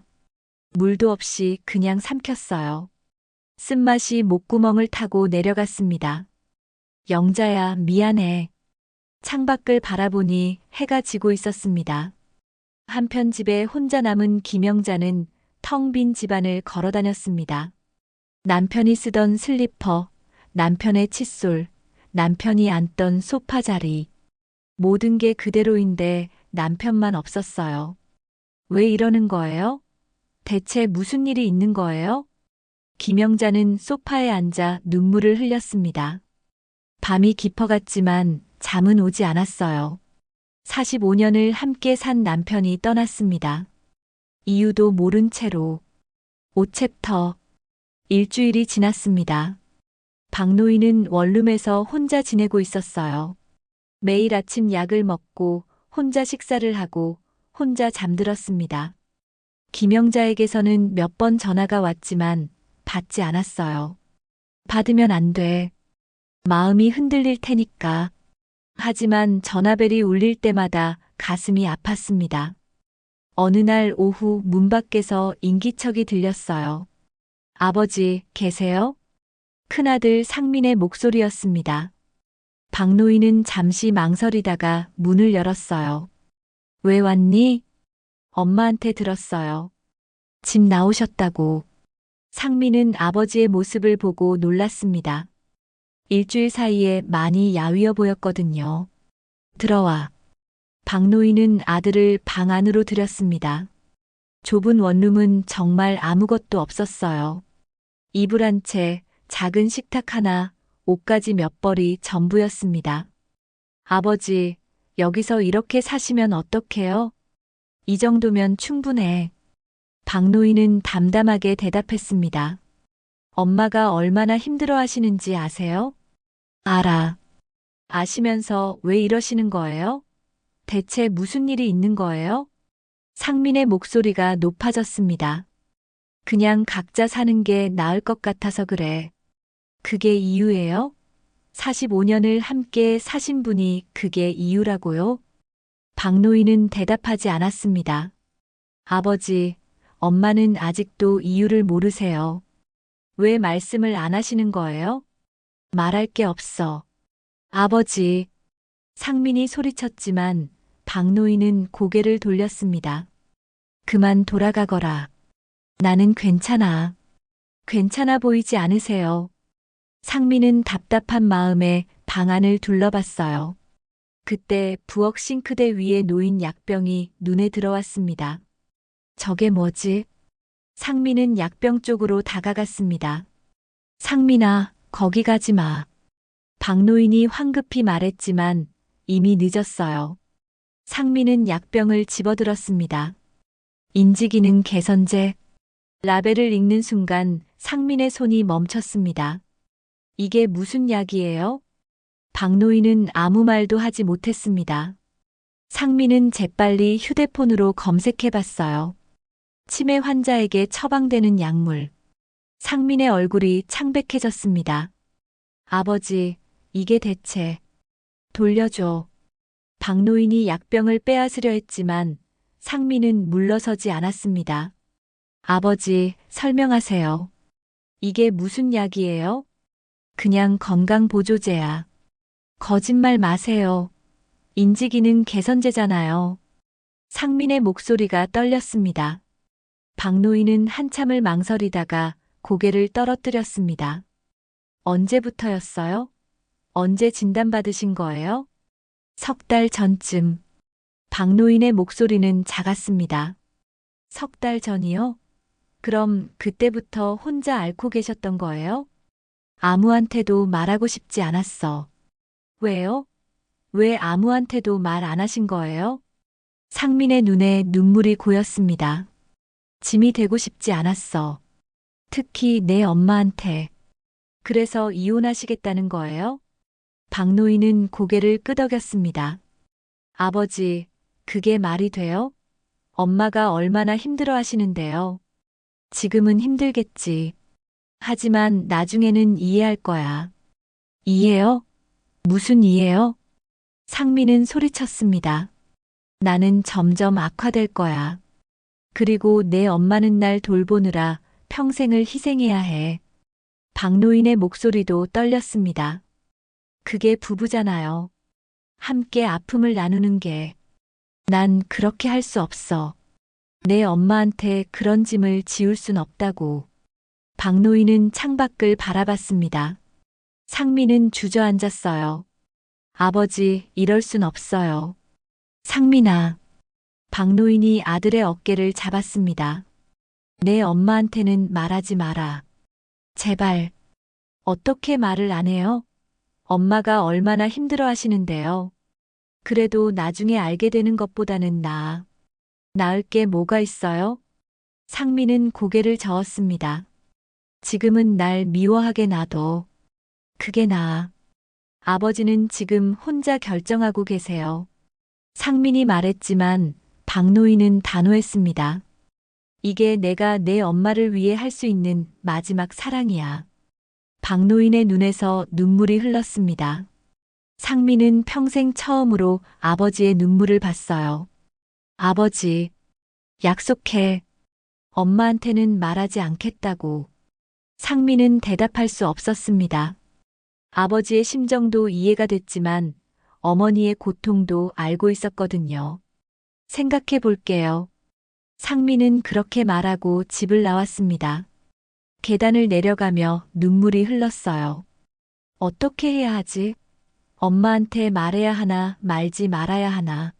물도 없이 그냥 삼켰어요. 쓴맛이 목구멍을 타고 내려갔습니다. 영자야, 미안해. 창밖을 바라보니 해가 지고 있었습니다. 한편 집에 혼자 남은 김영자는 텅 빈 집안을 걸어다녔습니다. 남편이 쓰던 슬리퍼, 남편의 칫솔, 남편이 앉던 소파 자리. 모든 게 그대로인데 남편만 없었어요. 왜 이러는 거예요? 대체 무슨 일이 있는 거예요? 김영자는 소파에 앉아 눈물을 흘렸습니다. 밤이 깊어갔지만 잠은 오지 않았어요. 45년을 함께 산 남편이 떠났습니다. 이유도 모른 채로. 5챕터. 일주일이 지났습니다. 박노인은 원룸에서 혼자 지내고 있었어요. 매일 아침 약을 먹고 혼자 식사를 하고 혼자 잠들었습니다. 김영자에게서는 몇 번 전화가 왔지만 받지 않았어요. 받으면 안 돼. 마음이 흔들릴 테니까. 하지만 전화벨이 울릴 때마다 가슴이 아팠습니다. 어느 날 오후 문 밖에서 인기척이 들렸어요. 아버지, 계세요? 큰아들 상민의 목소리였습니다. 박노인은 잠시 망설이다가 문을 열었어요. 왜 왔니? 엄마한테 들었어요. 집 나오셨다고. 상민은 아버지의 모습을 보고 놀랐습니다. 일주일 사이에 많이 야위어 보였거든요. 들어와. 박노인은 아들을 방 안으로 들였습니다. 좁은 원룸은 정말 아무것도 없었어요. 이불 한 채, 작은 식탁 하나, 옷가지 몇 벌이 전부였습니다. 아버지, 여기서 이렇게 사시면 어떡해요? 이 정도면 충분해. 박노인은 담담하게 대답했습니다. 엄마가 얼마나 힘들어 하시는지 아세요? 알아. 아시면서 왜 이러시는 거예요? 대체 무슨 일이 있는 거예요? 상민의 목소리가 높아졌습니다. 그냥 각자 사는 게 나을 것 같아서 그래. 그게 이유예요? 45년을 함께 사신 분이 그게 이유라고요? 박노인은 대답하지 않았습니다. 아버지, 엄마는 아직도 이유를 모르세요. 왜 말씀을 안 하시는 거예요? 말할 게 없어. 아버지. 상민이 소리쳤지만 박노인은 고개를 돌렸습니다. 그만 돌아가거라. 나는 괜찮아. 괜찮아 보이지 않으세요? 상민은 답답한 마음에 방 안을 둘러봤어요. 그때 부엌 싱크대 위에 놓인 약병이 눈에 들어왔습니다. 저게 뭐지? 상민은 약병 쪽으로 다가갔습니다. 상민아, 거기 가지 마. 박노인이 황급히 말했지만 이미 늦었어요. 상민은 약병을 집어들었습니다. 인지기능 개선제. 라벨을 읽는 순간 상민의 손이 멈췄습니다. 이게 무슨 약이에요? 박노인은 아무 말도 하지 못했습니다. 상민은 재빨리 휴대폰으로 검색해 봤어요. 치매 환자에게 처방되는 약물. 상민의 얼굴이 창백해졌습니다. 아버지, 이게 대체. 돌려줘. 박노인이 약병을 빼앗으려 했지만 상민은 물러서지 않았습니다. 아버지, 설명하세요. 이게 무슨 약이에요? 그냥 건강보조제야. 거짓말 마세요. 인지기능 개선제잖아요. 상민의 목소리가 떨렸습니다. 박노인은 한참을 망설이다가 고개를 떨어뜨렸습니다. 언제부터였어요? 언제 진단받으신 거예요? 석 달 전쯤. 박노인의 목소리는 작았습니다. 석 달 전이요? 그럼 그때부터 혼자 앓고 계셨던 거예요? 아무한테도 말하고 싶지 않았어. 왜요? 왜 아무한테도 말 안 하신 거예요? 상민의 눈에 눈물이 고였습니다. 짐이 되고 싶지 않았어. 특히 내 엄마한테. 그래서 이혼하시겠다는 거예요? 박노인은 고개를 끄덕였습니다. 아버지, 그게 말이 돼요? 엄마가 얼마나 힘들어 하시는데요. 지금은 힘들겠지. 하지만 나중에는 이해할 거야. 이해요? 무슨 이해요? 상민은 소리쳤습니다. 나는 점점 악화될 거야. 그리고 내 엄마는 날 돌보느라 평생을 희생해야 해. 박노인의 목소리도 떨렸습니다. 그게 부부잖아요. 함께 아픔을 나누는 게. 난 그렇게 할 수 없어. 내 엄마한테 그런 짐을 지울 순 없다고. 박노인은 창밖을 바라봤습니다. 상민은 주저앉았어요. 아버지, 이럴 순 없어요. 상민아. 박노인이 아들의 어깨를 잡았습니다. 내 엄마한테는 말하지 마라. 제발. 어떻게 말을 안 해요? 엄마가 얼마나 힘들어 하시는데요. 그래도 나중에 알게 되는 것보다는 나아. 나을 게 뭐가 있어요? 상민은 고개를 저었습니다. 지금은 날 미워하게 놔둬. 그게 나아. 아버지는 지금 혼자 결정하고 계세요. 상민이 말했지만 박노인은 단호했습니다. 이게 내가 내 엄마를 위해 할 수 있는 마지막 사랑이야. 박노인의 눈에서 눈물이 흘렀습니다. 상민은 평생 처음으로 아버지의 눈물을 봤어요. 아버지, 약속해. 엄마한테는 말하지 않겠다고. 상민은 대답할 수 없었습니다. 아버지의 심정도 이해가 됐지만 어머니의 고통도 알고 있었거든요. 생각해 볼게요. 상민은 그렇게 말하고 집을 나왔습니다. 계단을 내려가며 눈물이 흘렀어요. 어떻게 해야 하지? 엄마한테 말해야 하나 말지 말아야 하나.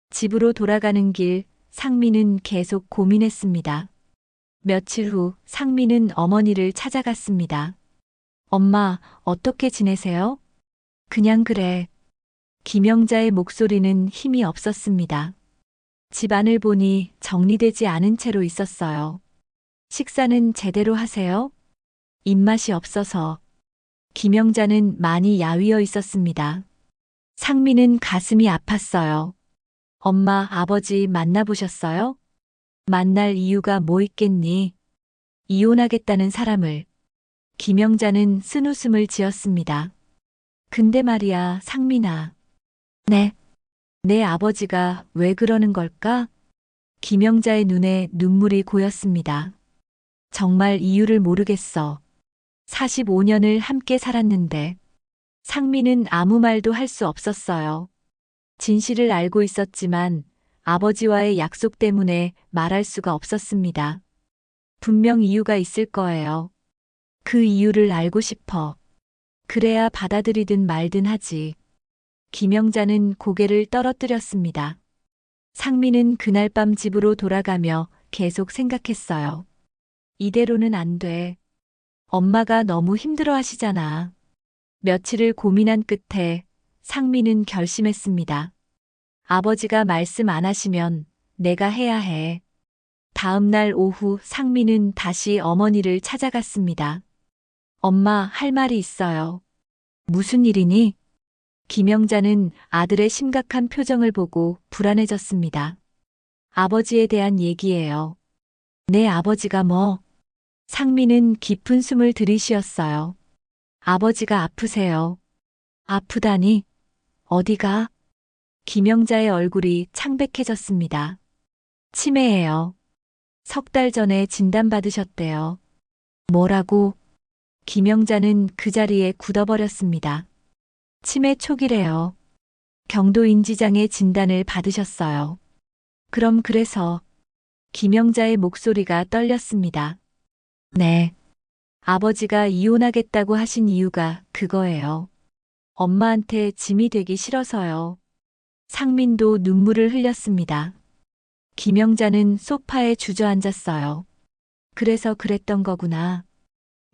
집으로 돌아가는 길 상민은 계속 고민했습니다. 며칠 후 상민은 어머니를 찾아갔습니다. 엄마, 어떻게 지내세요? 그냥 그래. 김영자의 목소리는 힘이 없었습니다. 집안을 보니 정리되지 않은 채로 있었어요. 식사는 제대로 하세요? 입맛이 없어서. 김영자는 많이 야위어 있었습니다. 상민은 가슴이 아팠어요. 엄마, 아버지 만나보셨어요? 만날 이유가 뭐 있겠니? 이혼하겠다는 사람을. 김영자는 쓴웃음을 지었습니다. 근데 말이야, 상민아. 네. 내 아버지가 왜 그러는 걸까? 김영자의 눈에 눈물이 고였습니다. 정말 이유를 모르겠어. 45년을 함께 살았는데. 상민은 아무 말도 할 수 없었어요. 진실을 알고 있었지만 아버지와의 약속 때문에 말할 수가 없었습니다. 분명 이유가 있을 거예요. 그 이유를 알고 싶어. 그래야 받아들이든 말든 하지. 김영자는 고개를 떨어뜨렸습니다. 상민은 그날 밤 집으로 돌아가며 계속 생각했어요. 이대로는 안 돼. 엄마가 너무 힘들어 하시잖아. 며칠을 고민한 끝에 상민은 결심했습니다. 아버지가 말씀 안 하시면 내가 해야 해. 다음 날 오후 상민은 다시 어머니를 찾아갔습니다. 엄마, 할 말이 있어요. 무슨 일이니? 김영자는 아들의 심각한 표정을 보고 불안해졌습니다. 아버지에 대한 얘기예요. 내 아버지가 뭐? 상민은 깊은 숨을 들이쉬었어요. 아버지가 아프세요. 아프다니? 어디가? 김영자의 얼굴이 창백해졌습니다. 치매예요. 3달 전에 진단받으셨대요. 뭐라고? 김영자는 그 자리에 굳어버렸습니다. 치매 초기래요. 경도 인지장애 진단을 받으셨어요. 그럼 그래서 김영자의 목소리가 떨렸습니다. 네. 아버지가 이혼하겠다고 하신 이유가 그거예요. 엄마한테 짐이 되기 싫어서요. 상민도 눈물을 흘렸습니다. 김영자는 소파에 주저앉았어요. 그래서 그랬던 거구나.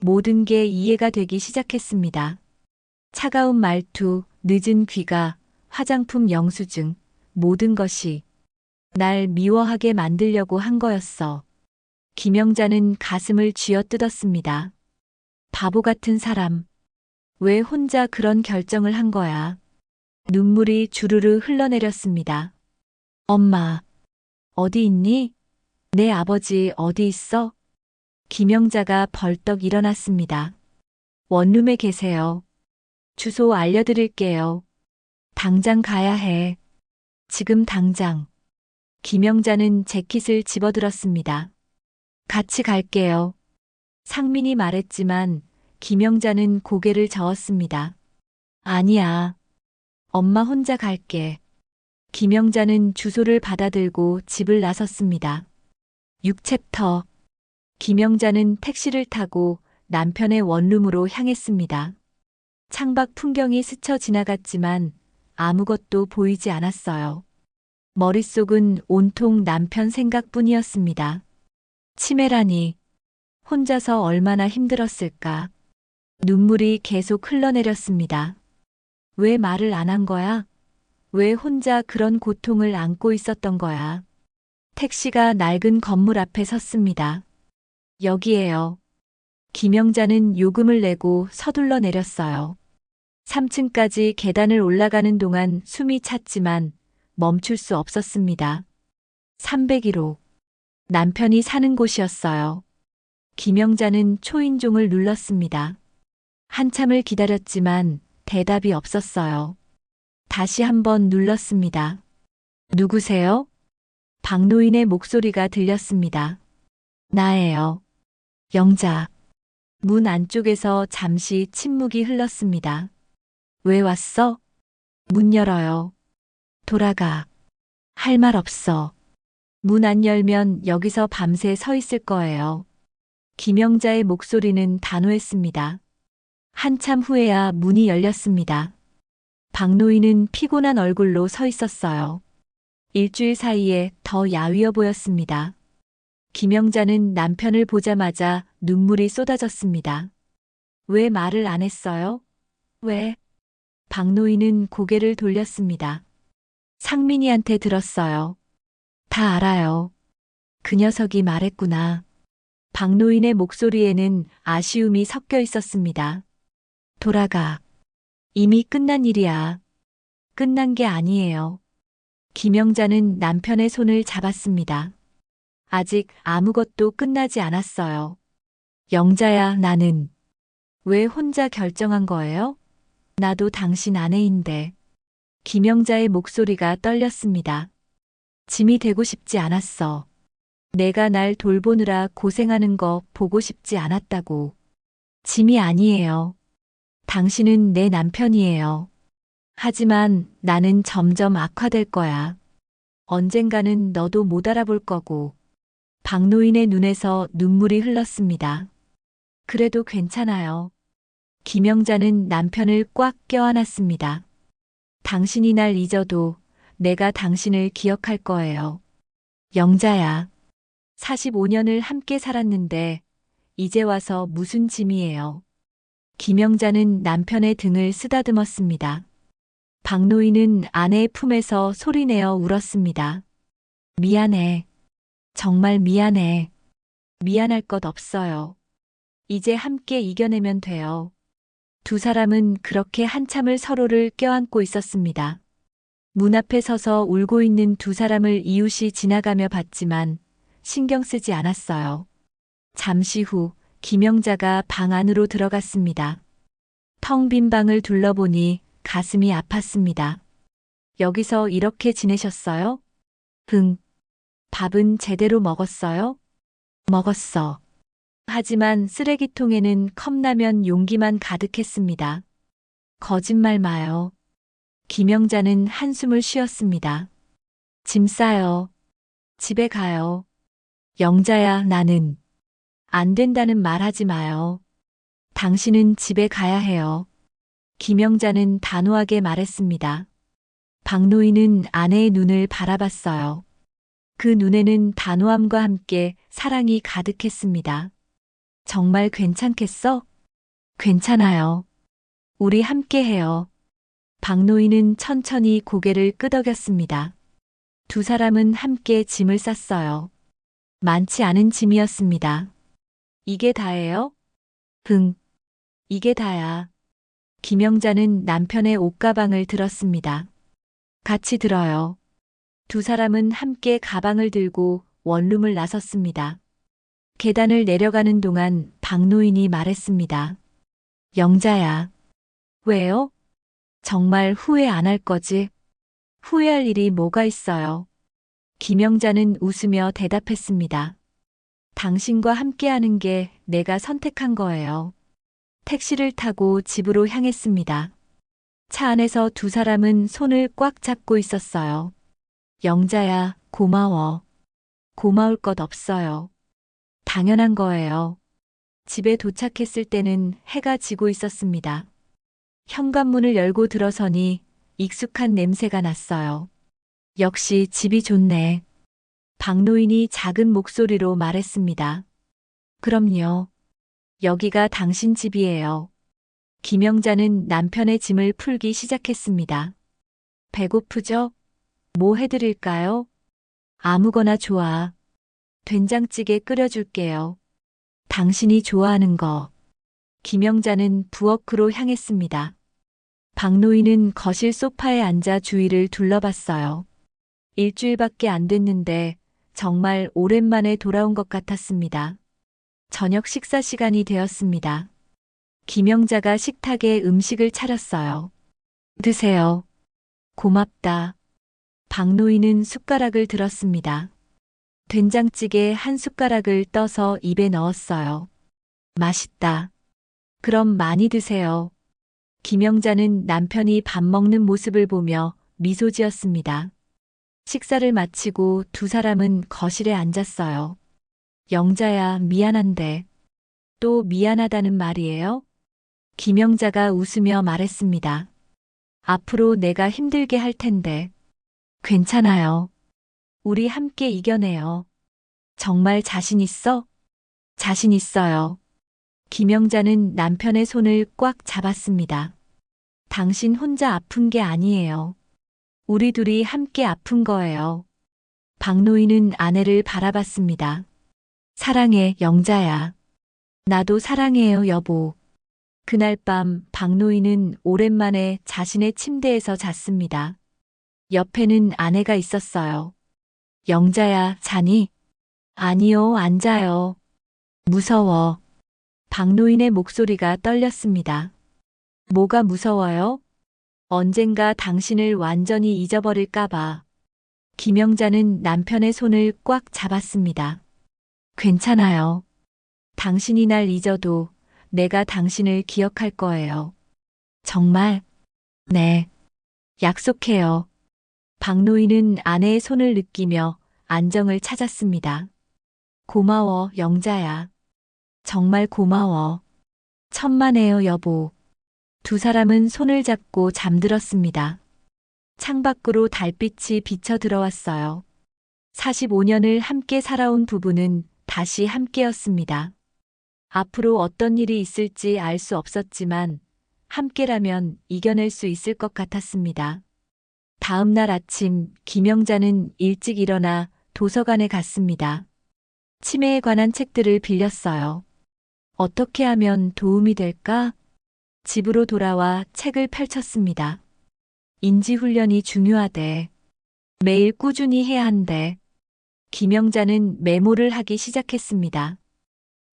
모든 게 이해가 되기 시작했습니다. 차가운 말투, 늦은 귀가, 화장품 영수증, 모든 것이 날 미워하게 만들려고 한 거였어. 김영자는 가슴을 쥐어뜯었습니다. 바보 같은 사람. 왜 혼자 그런 결정을 한 거야? 눈물이 주르르 흘러내렸습니다. 엄마, 어디 있니? 내 아버지 어디 있어? 김영자가 벌떡 일어났습니다. 원룸에 계세요. 주소 알려드릴게요. 당장 가야 해. 지금 당장. 김영자는 재킷을 집어들었습니다. 같이 갈게요. 상민이 말했지만 김영자는 고개를 저었습니다. 아니야. 엄마 혼자 갈게. 김영자는 주소를 받아들고 집을 나섰습니다. 6챕터. 김영자는 택시를 타고 남편의 원룸으로 향했습니다. 창밖 풍경이 스쳐 지나갔지만 아무것도 보이지 않았어요. 머릿속은 온통 남편 생각뿐이었습니다. 치매라니. 혼자서 얼마나 힘들었을까. 눈물이 계속 흘러내렸습니다. 왜 말을 안 한 거야? 왜 혼자 그런 고통을 안고 있었던 거야? 택시가 낡은 건물 앞에 섰습니다. 여기에요. 김영자는 요금을 내고 서둘러 내렸어요. 3층까지 계단을 올라가는 동안 숨이 찼지만 멈출 수 없었습니다. 301호. 남편이 사는 곳이었어요. 김영자는 초인종을 눌렀습니다. 한참을 기다렸지만 대답이 없었어요. 다시 한번 눌렀습니다. 누구세요? 박노인의 목소리가 들렸습니다. 나예요. 영자. 문 안쪽에서 잠시 침묵이 흘렀습니다. 왜 왔어? 문 열어요. 돌아가. 할 말 없어. 문 안 열면 여기서 밤새 서 있을 거예요. 김영자의 목소리는 단호했습니다. 한참 후에야 문이 열렸습니다. 박노인은 피곤한 얼굴로 서 있었어요. 일주일 사이에 더 야위어 보였습니다. 김영자는 남편을 보자마자 눈물이 쏟아졌습니다. 왜 말을 안 했어요? 왜? 박노인은 고개를 돌렸습니다. 상민이한테 들었어요. 다 알아요. 그 녀석이 말했구나. 박노인의 목소리에는 아쉬움이 섞여 있었습니다. 돌아가. 이미 끝난 일이야. 끝난 게 아니에요. 김영자는 남편의 손을 잡았습니다. 아직 아무것도 끝나지 않았어요. 영자야, 나는. 왜 혼자 결정한 거예요? 나도 당신 아내인데. 김영자의 목소리가 떨렸습니다. 짐이 되고 싶지 않았어. 내가 날 돌보느라 고생하는 거 보고 싶지 않았다고. 짐이 아니에요. 당신은 내 남편이에요. 하지만 나는 점점 악화될 거야. 언젠가는 너도 못 알아볼 거고. 박노인의 눈에서 눈물이 흘렀습니다. 그래도 괜찮아요. 김영자는 남편을 꽉 껴안았습니다. 당신이 날 잊어도 내가 당신을 기억할 거예요. 영자야. 45년을 함께 살았는데 이제 와서 무슨 짐이에요. 김영자는 남편의 등을 쓰다듬었습니다. 박노인은 아내의 품에서 소리내어 울었습니다. 미안해. 정말 미안해. 미안할 것 없어요. 이제 함께 이겨내면 돼요. 두 사람은 그렇게 한참을 서로를 껴안고 있었습니다. 문 앞에 서서 울고 있는 두 사람을 이웃이 지나가며 봤지만 신경 쓰지 않았어요. 잠시 후 김영자가 방 안으로 들어갔습니다. 텅 빈 방을 둘러보니 가슴이 아팠습니다. 여기서 이렇게 지내셨어요? 응. 밥은 제대로 먹었어요? 먹었어. 하지만 쓰레기통에는 컵라면 용기만 가득했습니다. 거짓말 마요. 김영자는 한숨을 쉬었습니다. 짐 싸요. 집에 가요. 영자야, 나는. 안 된다는 말 하지 마요. 당신은 집에 가야 해요. 김영자는 단호하게 말했습니다. 박노인은 아내의 눈을 바라봤어요. 그 눈에는 단호함과 함께 사랑이 가득했습니다. 정말 괜찮겠어? 괜찮아요. 우리 함께 해요. 박노인은 천천히 고개를 끄덕였습니다. 두 사람은 함께 짐을 쌌어요. 많지 않은 짐이었습니다. 이게 다예요? 응. 이게 다야. 김영자는 남편의 옷가방을 들었습니다. 같이 들어요. 두 사람은 함께 가방을 들고 원룸을 나섰습니다. 계단을 내려가는 동안 박노인이 말했습니다. 영자야. 왜요? 정말 후회 안 할 거지? 후회할 일이 뭐가 있어요? 김영자는 웃으며 대답했습니다. 당신과 함께하는 게 내가 선택한 거예요. 택시를 타고 집으로 향했습니다. 차 안에서 두 사람은 손을 꽉 잡고 있었어요. 영자야, 고마워. 고마울 것 없어요. 당연한 거예요. 집에 도착했을 때는 해가 지고 있었습니다. 현관문을 열고 들어서니 익숙한 냄새가 났어요. 역시 집이 좋네. 박노인이 작은 목소리로 말했습니다. 그럼요. 여기가 당신 집이에요. 김영자는 남편의 짐을 풀기 시작했습니다. 배고프죠? 뭐 해드릴까요? 아무거나 좋아. 된장찌개 끓여줄게요. 당신이 좋아하는 거. 김영자는 부엌으로 향했습니다. 박노인은 거실 소파에 앉아 주위를 둘러봤어요. 일주일밖에 안 됐는데 정말 오랜만에 돌아온 것 같았습니다. 저녁 식사 시간이 되었습니다. 김영자가 식탁에 음식을 차렸어요. 드세요. 고맙다. 박노인은 숟가락을 들었습니다. 된장찌개 한 숟가락을 떠서 입에 넣었어요. 맛있다. 그럼 많이 드세요. 김영자는 남편이 밥 먹는 모습을 보며 미소 지었습니다. 식사를 마치고 두 사람은 거실에 앉았어요. 영자야, 미안한데. 또 미안하다는 말이에요? 김영자가 웃으며 말했습니다. 앞으로 내가 힘들게 할 텐데. 괜찮아요. 우리 함께 이겨내요. 정말 자신 있어? 자신 있어요. 김영자는 남편의 손을 꽉 잡았습니다. 당신 혼자 아픈 게 아니에요. 우리 둘이 함께 아픈 거예요. 박노인은 아내를 바라봤습니다. 사랑해, 영자야. 나도 사랑해요, 여보. 그날 밤 박노인은 오랜만에 자신의 침대에서 잤습니다. 옆에는 아내가 있었어요. 영자야, 자니? 아니요, 안 자요. 무서워. 박노인의 목소리가 떨렸습니다. 뭐가 무서워요? 언젠가 당신을 완전히 잊어버릴까봐. 김영자는 남편의 손을 꽉 잡았습니다. 괜찮아요. 당신이 날 잊어도 내가 당신을 기억할 거예요. 정말? 네. 약속해요. 박노인은 아내의 손을 느끼며 안정을 찾았습니다. 고마워, 영자야. 정말 고마워. 천만에요, 여보. 두 사람은 손을 잡고 잠들었습니다. 창밖으로 달빛이 비쳐 들어왔어요. 45년을 함께 살아온 부부는 다시 함께였습니다. 앞으로 어떤 일이 있을지 알 수 없었지만 함께라면 이겨낼 수 있을 것 같았습니다. 다음 날 아침 김영자는 일찍 일어나 도서관에 갔습니다. 치매에 관한 책들을 빌렸어요. 어떻게 하면 도움이 될까? 집으로 돌아와 책을 펼쳤습니다. 인지훈련이 중요하대. 매일 꾸준히 해야 한대. 김영자는 메모를 하기 시작했습니다.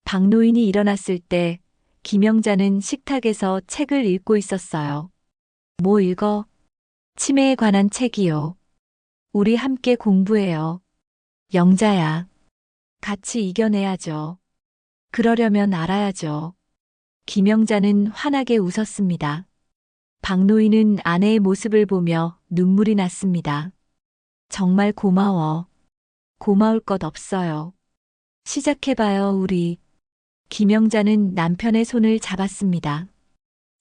박노인이 일어났을 때 김영자는 식탁에서 책을 읽고 있었어요. 뭐 읽어? 치매에 관한 책이요. 우리 함께 공부해요. 영자야. 같이 이겨내야죠. 그러려면 알아야죠. 김영자는 환하게 웃었습니다. 박노인은 아내의 모습을 보며 눈물이 났습니다. 정말 고마워. 고마울 것 없어요. 시작해봐요, 우리. 김영자는 남편의 손을 잡았습니다.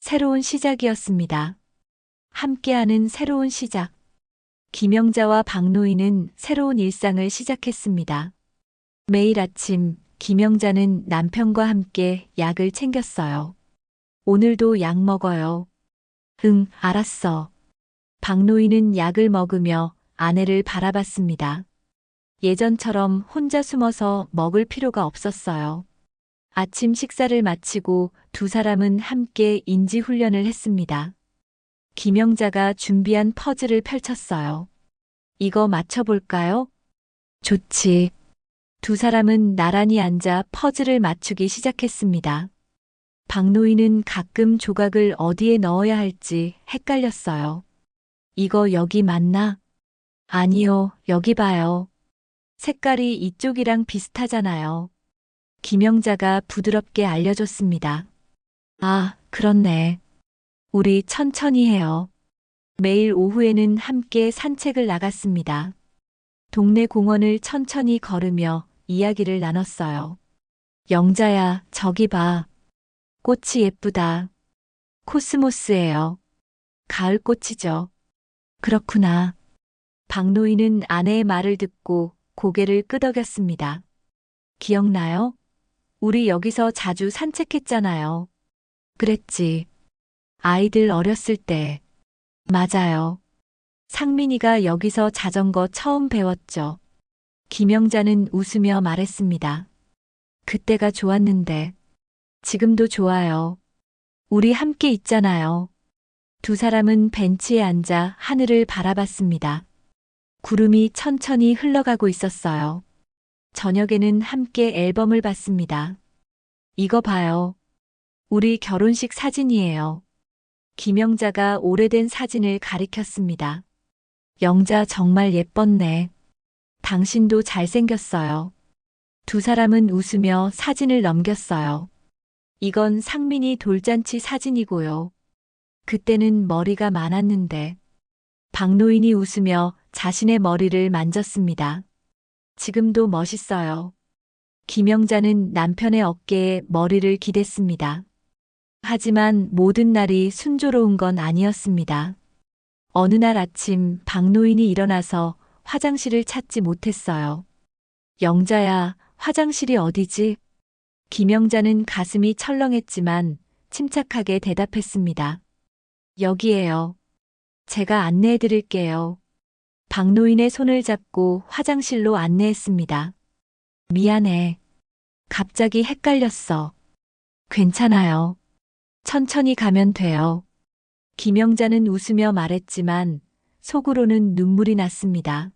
새로운 시작이었습니다. 함께하는 새로운 시작. 김영자와 박노인은 새로운 일상을 시작했습니다. 매일 아침 김영자는 남편과 함께 약을 챙겼어요. 오늘도 약 먹어요. 응, 알았어. 박노인은 약을 먹으며 아내를 바라봤습니다. 예전처럼 혼자 숨어서 먹을 필요가 없었어요. 아침 식사를 마치고 두 사람은 함께 인지훈련을 했습니다. 김영자가 준비한 퍼즐을 펼쳤어요. 이거 맞춰볼까요? 좋지. 두 사람은 나란히 앉아 퍼즐을 맞추기 시작했습니다. 박노인은 가끔 조각을 어디에 넣어야 할지 헷갈렸어요. 이거 여기 맞나? 아니요, 여기 봐요. 색깔이 이쪽이랑 비슷하잖아요. 김영자가 부드럽게 알려줬습니다. 아, 그렇네. 우리 천천히 해요. 매일 오후에는 함께 산책을 나갔습니다. 동네 공원을 천천히 걸으며 이야기를 나눴어요. 영자야, 저기 봐. 꽃이 예쁘다. 코스모스예요. 가을 꽃이죠. 그렇구나. 박노인은 아내의 말을 듣고 고개를 끄덕였습니다. 기억나요? 우리 여기서 자주 산책했잖아요. 그랬지. 아이들 어렸을 때. 맞아요. 상민이가 여기서 자전거 처음 배웠죠. 김영자는 웃으며 말했습니다. 그때가 좋았는데. 지금도 좋아요. 우리 함께 있잖아요. 두 사람은 벤치에 앉아 하늘을 바라봤습니다. 구름이 천천히 흘러가고 있었어요. 저녁에는 함께 앨범을 봤습니다. 이거 봐요. 우리 결혼식 사진이에요. 김영자가 오래된 사진을 가리켰습니다. 영자 정말 예뻤네. 당신도 잘생겼어요. 두 사람은 웃으며 사진을 넘겼어요. 이건 상민이 돌잔치 사진이고요. 그때는 머리가 많았는데. 박노인이 웃으며 자신의 머리를 만졌습니다. 지금도 멋있어요. 김영자는 남편의 어깨에 머리를 기댔습니다. 하지만 모든 날이 순조로운 건 아니었습니다. 어느 날 아침 박노인이 일어나서 화장실을 찾지 못했어요. 영자야, 화장실이 어디지? 김영자는 가슴이 철렁했지만 침착하게 대답했습니다. 여기에요. 제가 안내해 드릴게요. 박노인의 손을 잡고 화장실로 안내했습니다. 미안해. 갑자기 헷갈렸어. 괜찮아요. 천천히 가면 돼요. 김영자는 웃으며 말했지만 속으로는 눈물이 났습니다.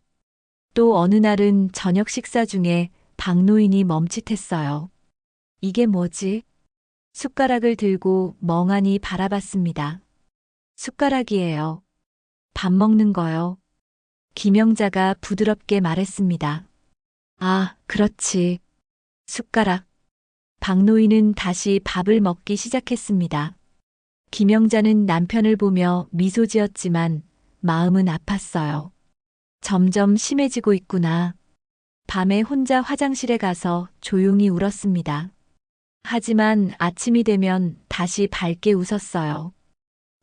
또 어느 날은 저녁 식사 중에 박노인이 멈칫했어요. 이게 뭐지? 숟가락을 들고 멍하니 바라봤습니다. 숟가락이에요. 밥 먹는 거요. 김영자가 부드럽게 말했습니다. 아, 그렇지. 숟가락. 박노인은 다시 밥을 먹기 시작했습니다. 김영자는 남편을 보며 미소 지었지만 마음은 아팠어요. 점점 심해지고 있구나. 밤에 혼자 화장실에 가서 조용히 울었습니다. 하지만 아침이 되면 다시 밝게 웃었어요.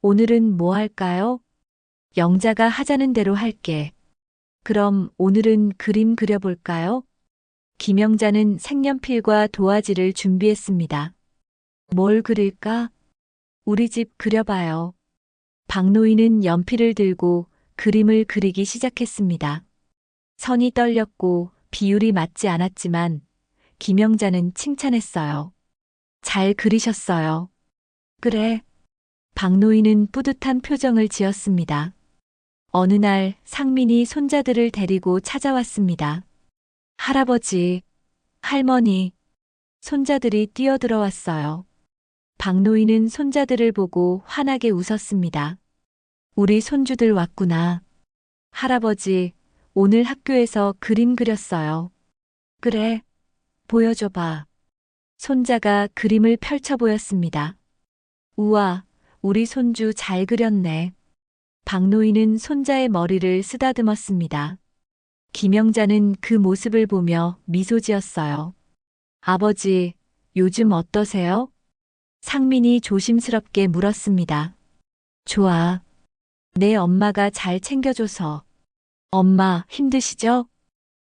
오늘은 뭐 할까요? 영자가 하자는 대로 할게. 그럼 오늘은 그림 그려볼까요? 김영자는 색연필과 도화지를 준비했습니다. 뭘 그릴까? 우리 집 그려봐요. 박노인은 연필을 들고 그림을 그리기 시작했습니다. 선이 떨렸고 비율이 맞지 않았지만 김영자는 칭찬했어요. 잘 그리셨어요. 그래. 박노인은 뿌듯한 표정을 지었습니다. 어느 날 상민이 손자들을 데리고 찾아왔습니다. 할아버지, 할머니, 손자들이 뛰어들어왔어요. 박노인은 손자들을 보고 환하게 웃었습니다. 우리 손주들 왔구나. 할아버지, 오늘 학교에서 그림 그렸어요. 그래, 보여줘봐. 손자가 그림을 펼쳐 보였습니다. 우와, 우리 손주 잘 그렸네. 박노인은 손자의 머리를 쓰다듬었습니다. 김영자는 그 모습을 보며 미소 지었어요. 아버지, 요즘 어떠세요? 상민이 조심스럽게 물었습니다. 좋아. 내 엄마가 잘 챙겨줘서. 엄마, 힘드시죠?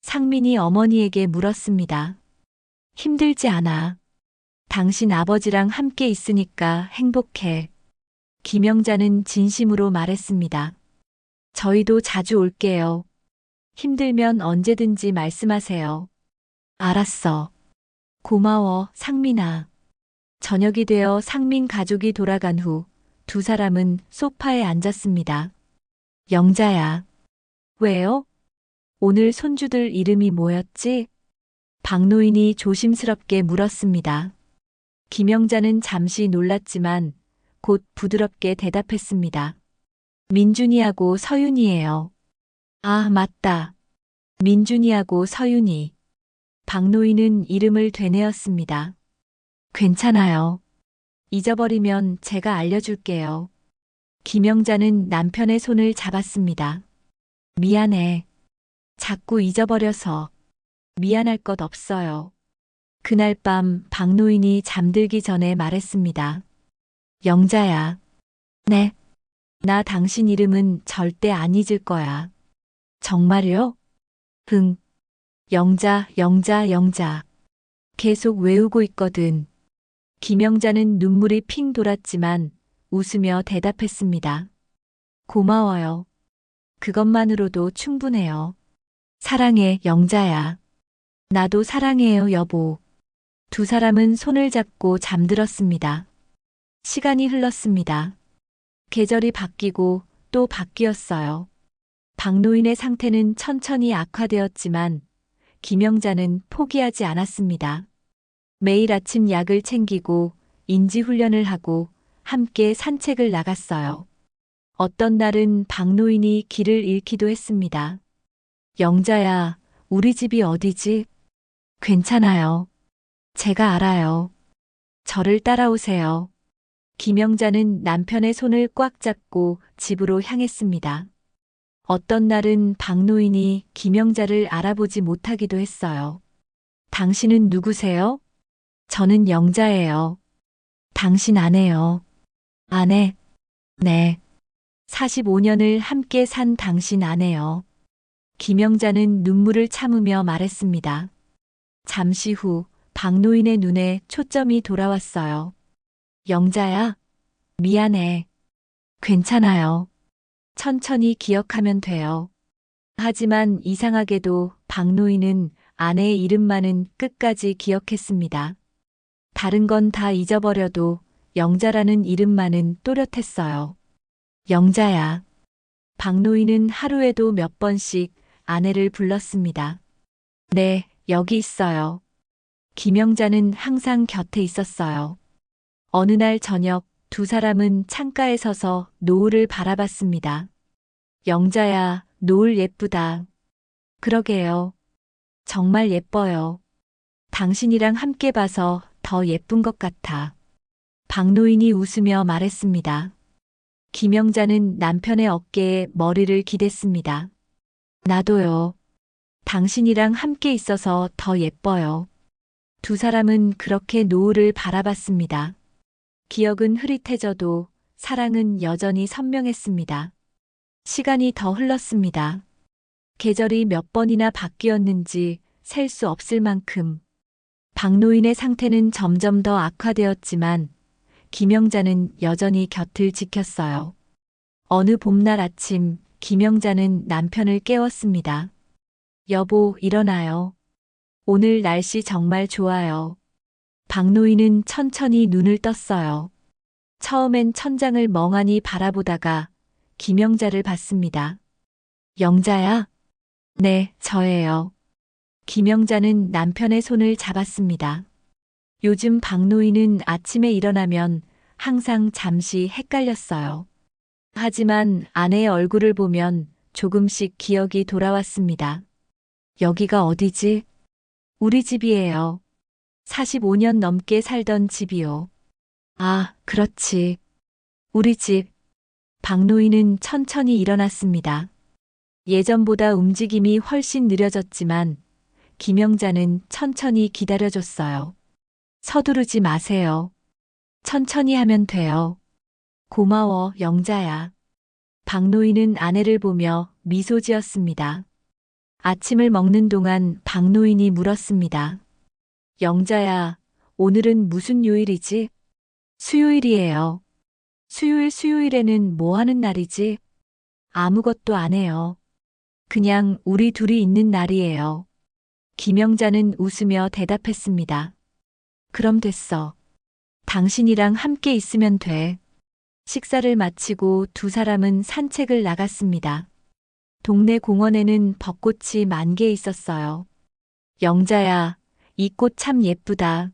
상민이 어머니에게 물었습니다. 힘들지 않아. 당신 아버지랑 함께 있으니까 행복해. 김영자는 진심으로 말했습니다. 저희도 자주 올게요. 힘들면 언제든지 말씀하세요. 알았어. 고마워, 상민아. 저녁이 되어 상민 가족이 돌아간 후 두 사람은 소파에 앉았습니다. 영자야. 왜요? 오늘 손주들 이름이 뭐였지? 박노인이 조심스럽게 물었습니다. 김영자는 잠시 놀랐지만 곧 부드럽게 대답했습니다. 민준이하고 서윤이에요. 아, 맞다. 민준이하고 서윤이. 박노인은 이름을 되뇌었습니다. 괜찮아요. 잊어버리면 제가 알려줄게요. 김영자는 남편의 손을 잡았습니다. 미안해. 자꾸 잊어버려서. 미안할 것 없어요. 그날 밤 박노인이 잠들기 전에 말했습니다. 영자야. 네. 나 당신 이름은 절대 안 잊을 거야. 정말요? 응. 영자, 영자, 영자. 계속 외우고 있거든. 김영자는 눈물이 핑 돌았지만 웃으며 대답했습니다. 고마워요. 그것만으로도 충분해요. 사랑해, 영자야. 나도 사랑해요, 여보. 두 사람은 손을 잡고 잠들었습니다. 시간이 흘렀습니다. 계절이 바뀌고 또 바뀌었어요. 박노인의 상태는 천천히 악화되었지만 김영자는 포기하지 않았습니다. 매일 아침 약을 챙기고 인지훈련을 하고 함께 산책을 나갔어요. 어떤 날은 박노인이 길을 잃기도 했습니다. 영자야, 우리 집이 어디지? 괜찮아요. 제가 알아요. 저를 따라오세요. 김영자는 남편의 손을 꽉 잡고 집으로 향했습니다. 어떤 날은 박노인이 김영자를 알아보지 못하기도 했어요. 당신은 누구세요? 저는 영자예요. 당신 아내요. 아내? 네. 45년을 함께 산 당신 아내요. 김영자는 눈물을 참으며 말했습니다. 잠시 후 박노인의 눈에 초점이 돌아왔어요. 영자야, 미안해. 괜찮아요. 천천히 기억하면 돼요. 하지만 이상하게도 박노인은 아내의 이름만은 끝까지 기억했습니다. 다른 건 다 잊어버려도 영자라는 이름만은 또렷했어요. 영자야. 박노인은 하루에도 몇 번씩 아내를 불렀습니다. 네, 여기 있어요. 김영자는 항상 곁에 있었어요. 어느 날 저녁 두 사람은 창가에 서서 노을을 바라봤습니다. 영자야, 노을 예쁘다. 그러게요. 정말 예뻐요. 당신이랑 함께 봐서 더 예쁜 것 같아. 박노인이 웃으며 말했습니다. 김영자는 남편의 어깨에 머리를 기댔습니다. 나도요. 당신이랑 함께 있어서 더 예뻐요. 두 사람은 그렇게 노을을 바라봤습니다. 기억은 흐릿해져도 사랑은 여전히 선명했습니다. 시간이 더 흘렀습니다. 계절이 몇 번이나 바뀌었는지 셀 수 없을 만큼. 박노인의 상태는 점점 더 악화되었지만 김영자는 여전히 곁을 지켰어요. 어느 봄날 아침, 김영자는 남편을 깨웠습니다. 여보, 일어나요. 오늘 날씨 정말 좋아요. 박노인은 천천히 눈을 떴어요. 처음엔 천장을 멍하니 바라보다가 김영자를 봤습니다. 영자야? 네, 저예요. 김영자는 남편의 손을 잡았습니다. 요즘 박노인은 아침에 일어나면 항상 잠시 헷갈렸어요. 하지만 아내의 얼굴을 보면 조금씩 기억이 돌아왔습니다. 여기가 어디지? 우리 집이에요. 45년 넘게 살던 집이요. 아, 그렇지. 우리 집. 박노인은 천천히 일어났습니다. 예전보다 움직임이 훨씬 느려졌지만 김영자는 천천히 기다려줬어요. 서두르지 마세요. 천천히 하면 돼요. 고마워, 영자야. 박노인은 아내를 보며 미소 지었습니다. 아침을 먹는 동안 박노인이 물었습니다. 영자야, 오늘은 무슨 요일이지? 수요일이에요. 수요일에는 뭐 하는 날이지? 아무것도 안 해요. 그냥 우리 둘이 있는 날이에요. 김영자는 웃으며 대답했습니다. 그럼 됐어. 당신이랑 함께 있으면 돼. 식사를 마치고 두 사람은 산책을 나갔습니다. 동네 공원에는 벚꽃이 만개 있었어요. 영자야, 이 꽃 참 예쁘다.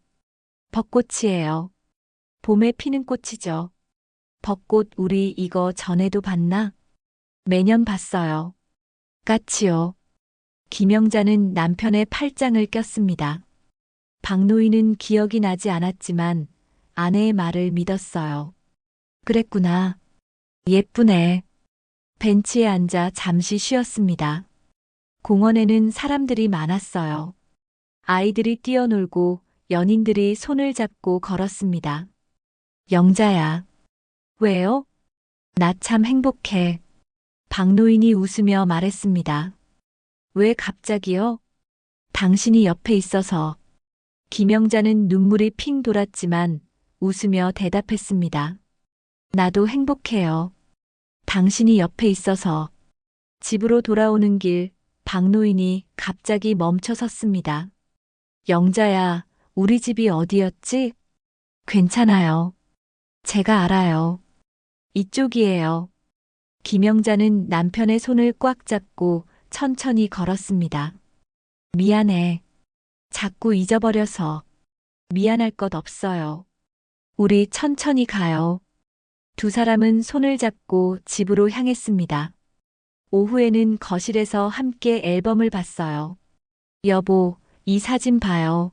벚꽃이에요. 봄에 피는 꽃이죠. 벚꽃 우리 이거 전에도 봤나? 매년 봤어요. 까치요. 김영자는 남편의 팔짱을 꼈습니다. 박노인은 기억이 나지 않았지만 아내의 말을 믿었어요. 그랬구나. 예쁘네. 벤치에 앉아 잠시 쉬었습니다. 공원에는 사람들이 많았어요. 아이들이 뛰어놀고 연인들이 손을 잡고 걸었습니다. 영자야. 왜요? 나 참 행복해. 박노인이 웃으며 말했습니다. 왜 갑자기요? 당신이 옆에 있어서. 김영자는 눈물이 핑 돌았지만 웃으며 대답했습니다. 나도 행복해요. 당신이 옆에 있어서. 집으로 돌아오는 길, 박노인이 갑자기 멈춰 섰습니다. 영자야, 우리 집이 어디였지? 괜찮아요. 제가 알아요. 이쪽이에요. 김영자는 남편의 손을 꽉 잡고 천천히 걸었습니다. 미안해. 자꾸 잊어버려서. 미안할 것 없어요. 우리 천천히 가요. 두 사람은 손을 잡고 집으로 향했습니다. 오후에는 거실에서 함께 앨범을 봤어요. 여보, 이 사진 봐요.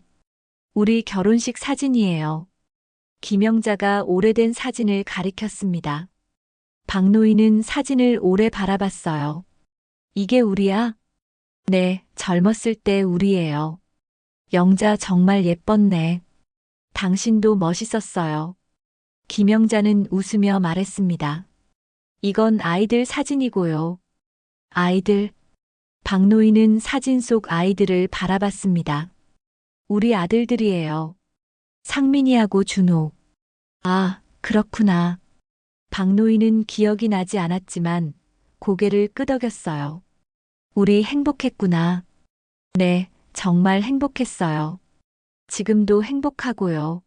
우리 결혼식 사진이에요. 김영자가 오래된 사진을 가리켰습니다. 박노인은 사진을 오래 바라봤어요. 이게 우리야? 네, 젊었을 때 우리예요. 영자 정말 예뻤네. 당신도 멋있었어요. 김영자는 웃으며 말했습니다. 이건 아이들 사진이고요. 아이들. 박노인은 사진 속 아이들을 바라봤습니다. 우리 아들들이에요. 상민이하고 준호. 아, 그렇구나. 박노인은 기억이 나지 않았지만 고개를 끄덕였어요. 우리 행복했구나. 네, 정말 행복했어요. 지금도 행복하고요.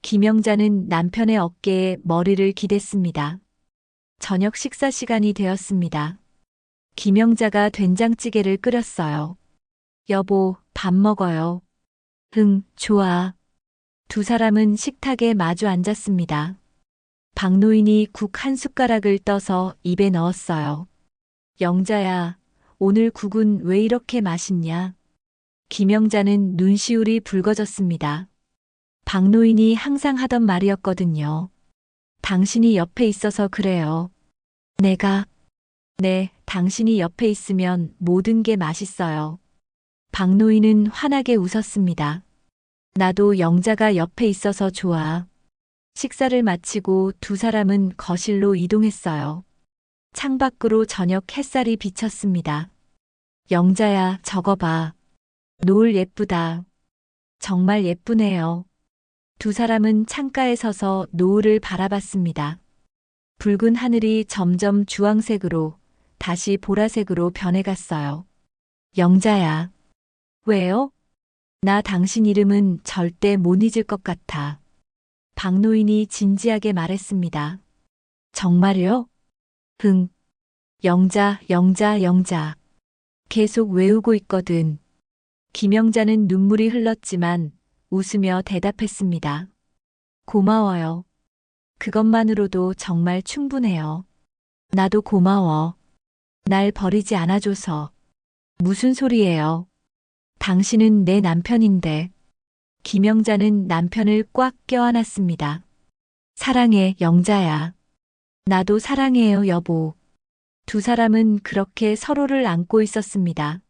김영자는 남편의 어깨에 머리를 기댔습니다. 저녁 식사 시간이 되었습니다. 김영자가 된장찌개를 끓였어요. 여보, 밥 먹어요. 응, 좋아. 두 사람은 식탁에 마주 앉았습니다. 박노인이 국 한 숟가락을 떠서 입에 넣었어요. 영자야, 오늘 국은 왜 이렇게 맛있냐? 김영자는 눈시울이 붉어졌습니다. 박노인이 항상 하던 말이었거든요. 당신이 옆에 있어서 그래요. 네, 당신이 옆에 있으면 모든 게 맛있어요. 박노인은 환하게 웃었습니다. 나도 영자가 옆에 있어서 좋아. 식사를 마치고 두 사람은 거실로 이동했어요. 창밖으로 저녁 햇살이 비쳤습니다. 영자야, 저거 봐. 노을 예쁘다. 정말 예쁘네요. 두 사람은 창가에 서서 노을을 바라봤습니다. 붉은 하늘이 점점 주황색으로 다시 보라색으로 변해갔어요. 영자야. 왜요? 나 당신 이름은 절대 못 잊을 것 같아. 박노인이 진지하게 말했습니다. 정말요? 응. 영자, 영자, 영자. 계속 외우고 있거든. 김영자는 눈물이 흘렀지만 웃으며 대답했습니다. 고마워요. 그것만으로도 정말 충분해요. 나도 고마워. 날 버리지 않아줘서. 무슨 소리예요? 당신은 내 남편인데. 김영자는 남편을 꽉 껴안았습니다. 사랑해, 영자야. 나도 사랑해요, 여보. 두 사람은 그렇게 서로를 안고 있었습니다.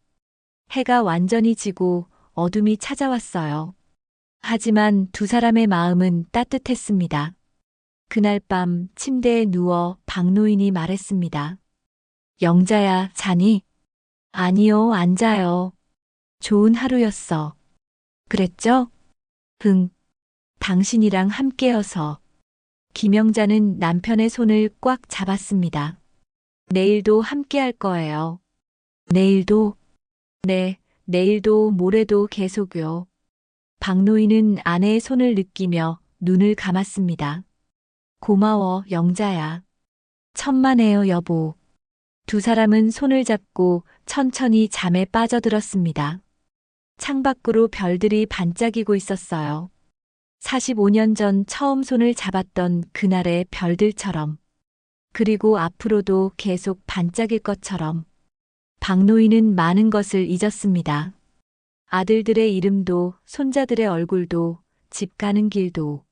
해가 완전히 지고 어둠이 찾아왔어요. 하지만 두 사람의 마음은 따뜻했습니다. 그날 밤 침대에 누워 박노인이 말했습니다. 영자야, 자니? 아니요, 안 자요. 좋은 하루였어. 그랬죠? 응. 당신이랑 함께여서. 김영자는 남편의 손을 꽉 잡았습니다. 내일도 함께할 거예요. 내일도? 네, 내일도 모레도 계속요. 박노인은 아내의 손을 느끼며 눈을 감았습니다. 고마워, 영자야. 천만에요, 여보. 두 사람은 손을 잡고 천천히 잠에 빠져들었습니다. 창밖으로 별들이 반짝이고 있었어요. 45년 전 처음 손을 잡았던 그날의 별들처럼, 그리고 앞으로도 계속 반짝일 것처럼. 박노인은 많은 것을 잊었습니다. 아들들의 이름도, 손자들의 얼굴도, 집 가는 길도.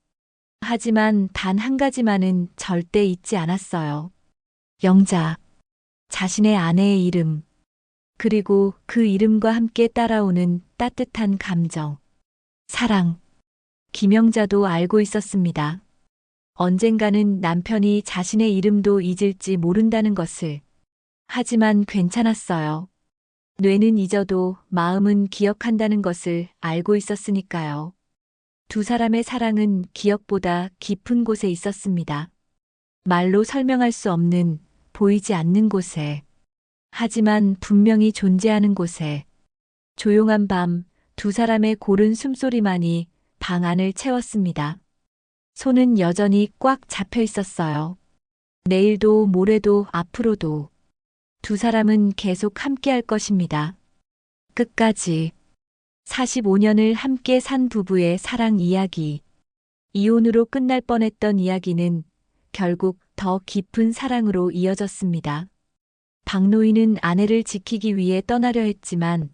하지만 단 한 가지만은 절대 잊지 않았어요. 영자. 자신의 아내의 이름. 그리고 그 이름과 함께 따라오는 따뜻한 감정. 사랑. 김영자도 알고 있었습니다. 언젠가는 남편이 자신의 이름도 잊을지 모른다는 것을. 하지만 괜찮았어요. 뇌는 잊어도 마음은 기억한다는 것을 알고 있었으니까요. 두 사람의 사랑은 기억보다 깊은 곳에 있었습니다. 말로 설명할 수 없는, 보이지 않는 곳에. 하지만 분명히 존재하는 곳에. 조용한 밤, 두 사람의 고른 숨소리만이 방 안을 채웠습니다. 손은 여전히 꽉 잡혀 있었어요. 내일도 모레도 앞으로도. 두 사람은 계속 함께 할 것입니다. 끝까지. 45년을 함께 산 부부의 사랑 이야기. 이혼으로 끝날 뻔했던 이야기는 결국 더 깊은 사랑으로 이어졌습니다. 박노인은 아내를 지키기 위해 떠나려 했지만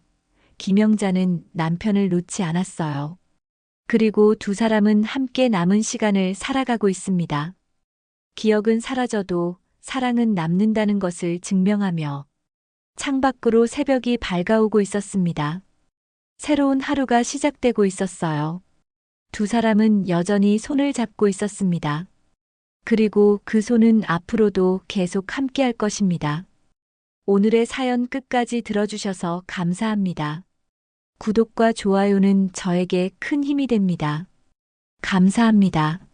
김영자는 남편을 놓지 않았어요. 그리고 두 사람은 함께 남은 시간을 살아가고 있습니다. 기억은 사라져도 사랑은 남는다는 것을 증명하며. 창밖으로 새벽이 밝아오고 있었습니다. 새로운 하루가 시작되고 있었어요. 두 사람은 여전히 손을 잡고 있었습니다. 그리고 그 손은 앞으로도 계속 함께 할 것입니다. 오늘의 사연 끝까지 들어주셔서 감사합니다. 구독과 좋아요는 저에게 큰 힘이 됩니다. 감사합니다.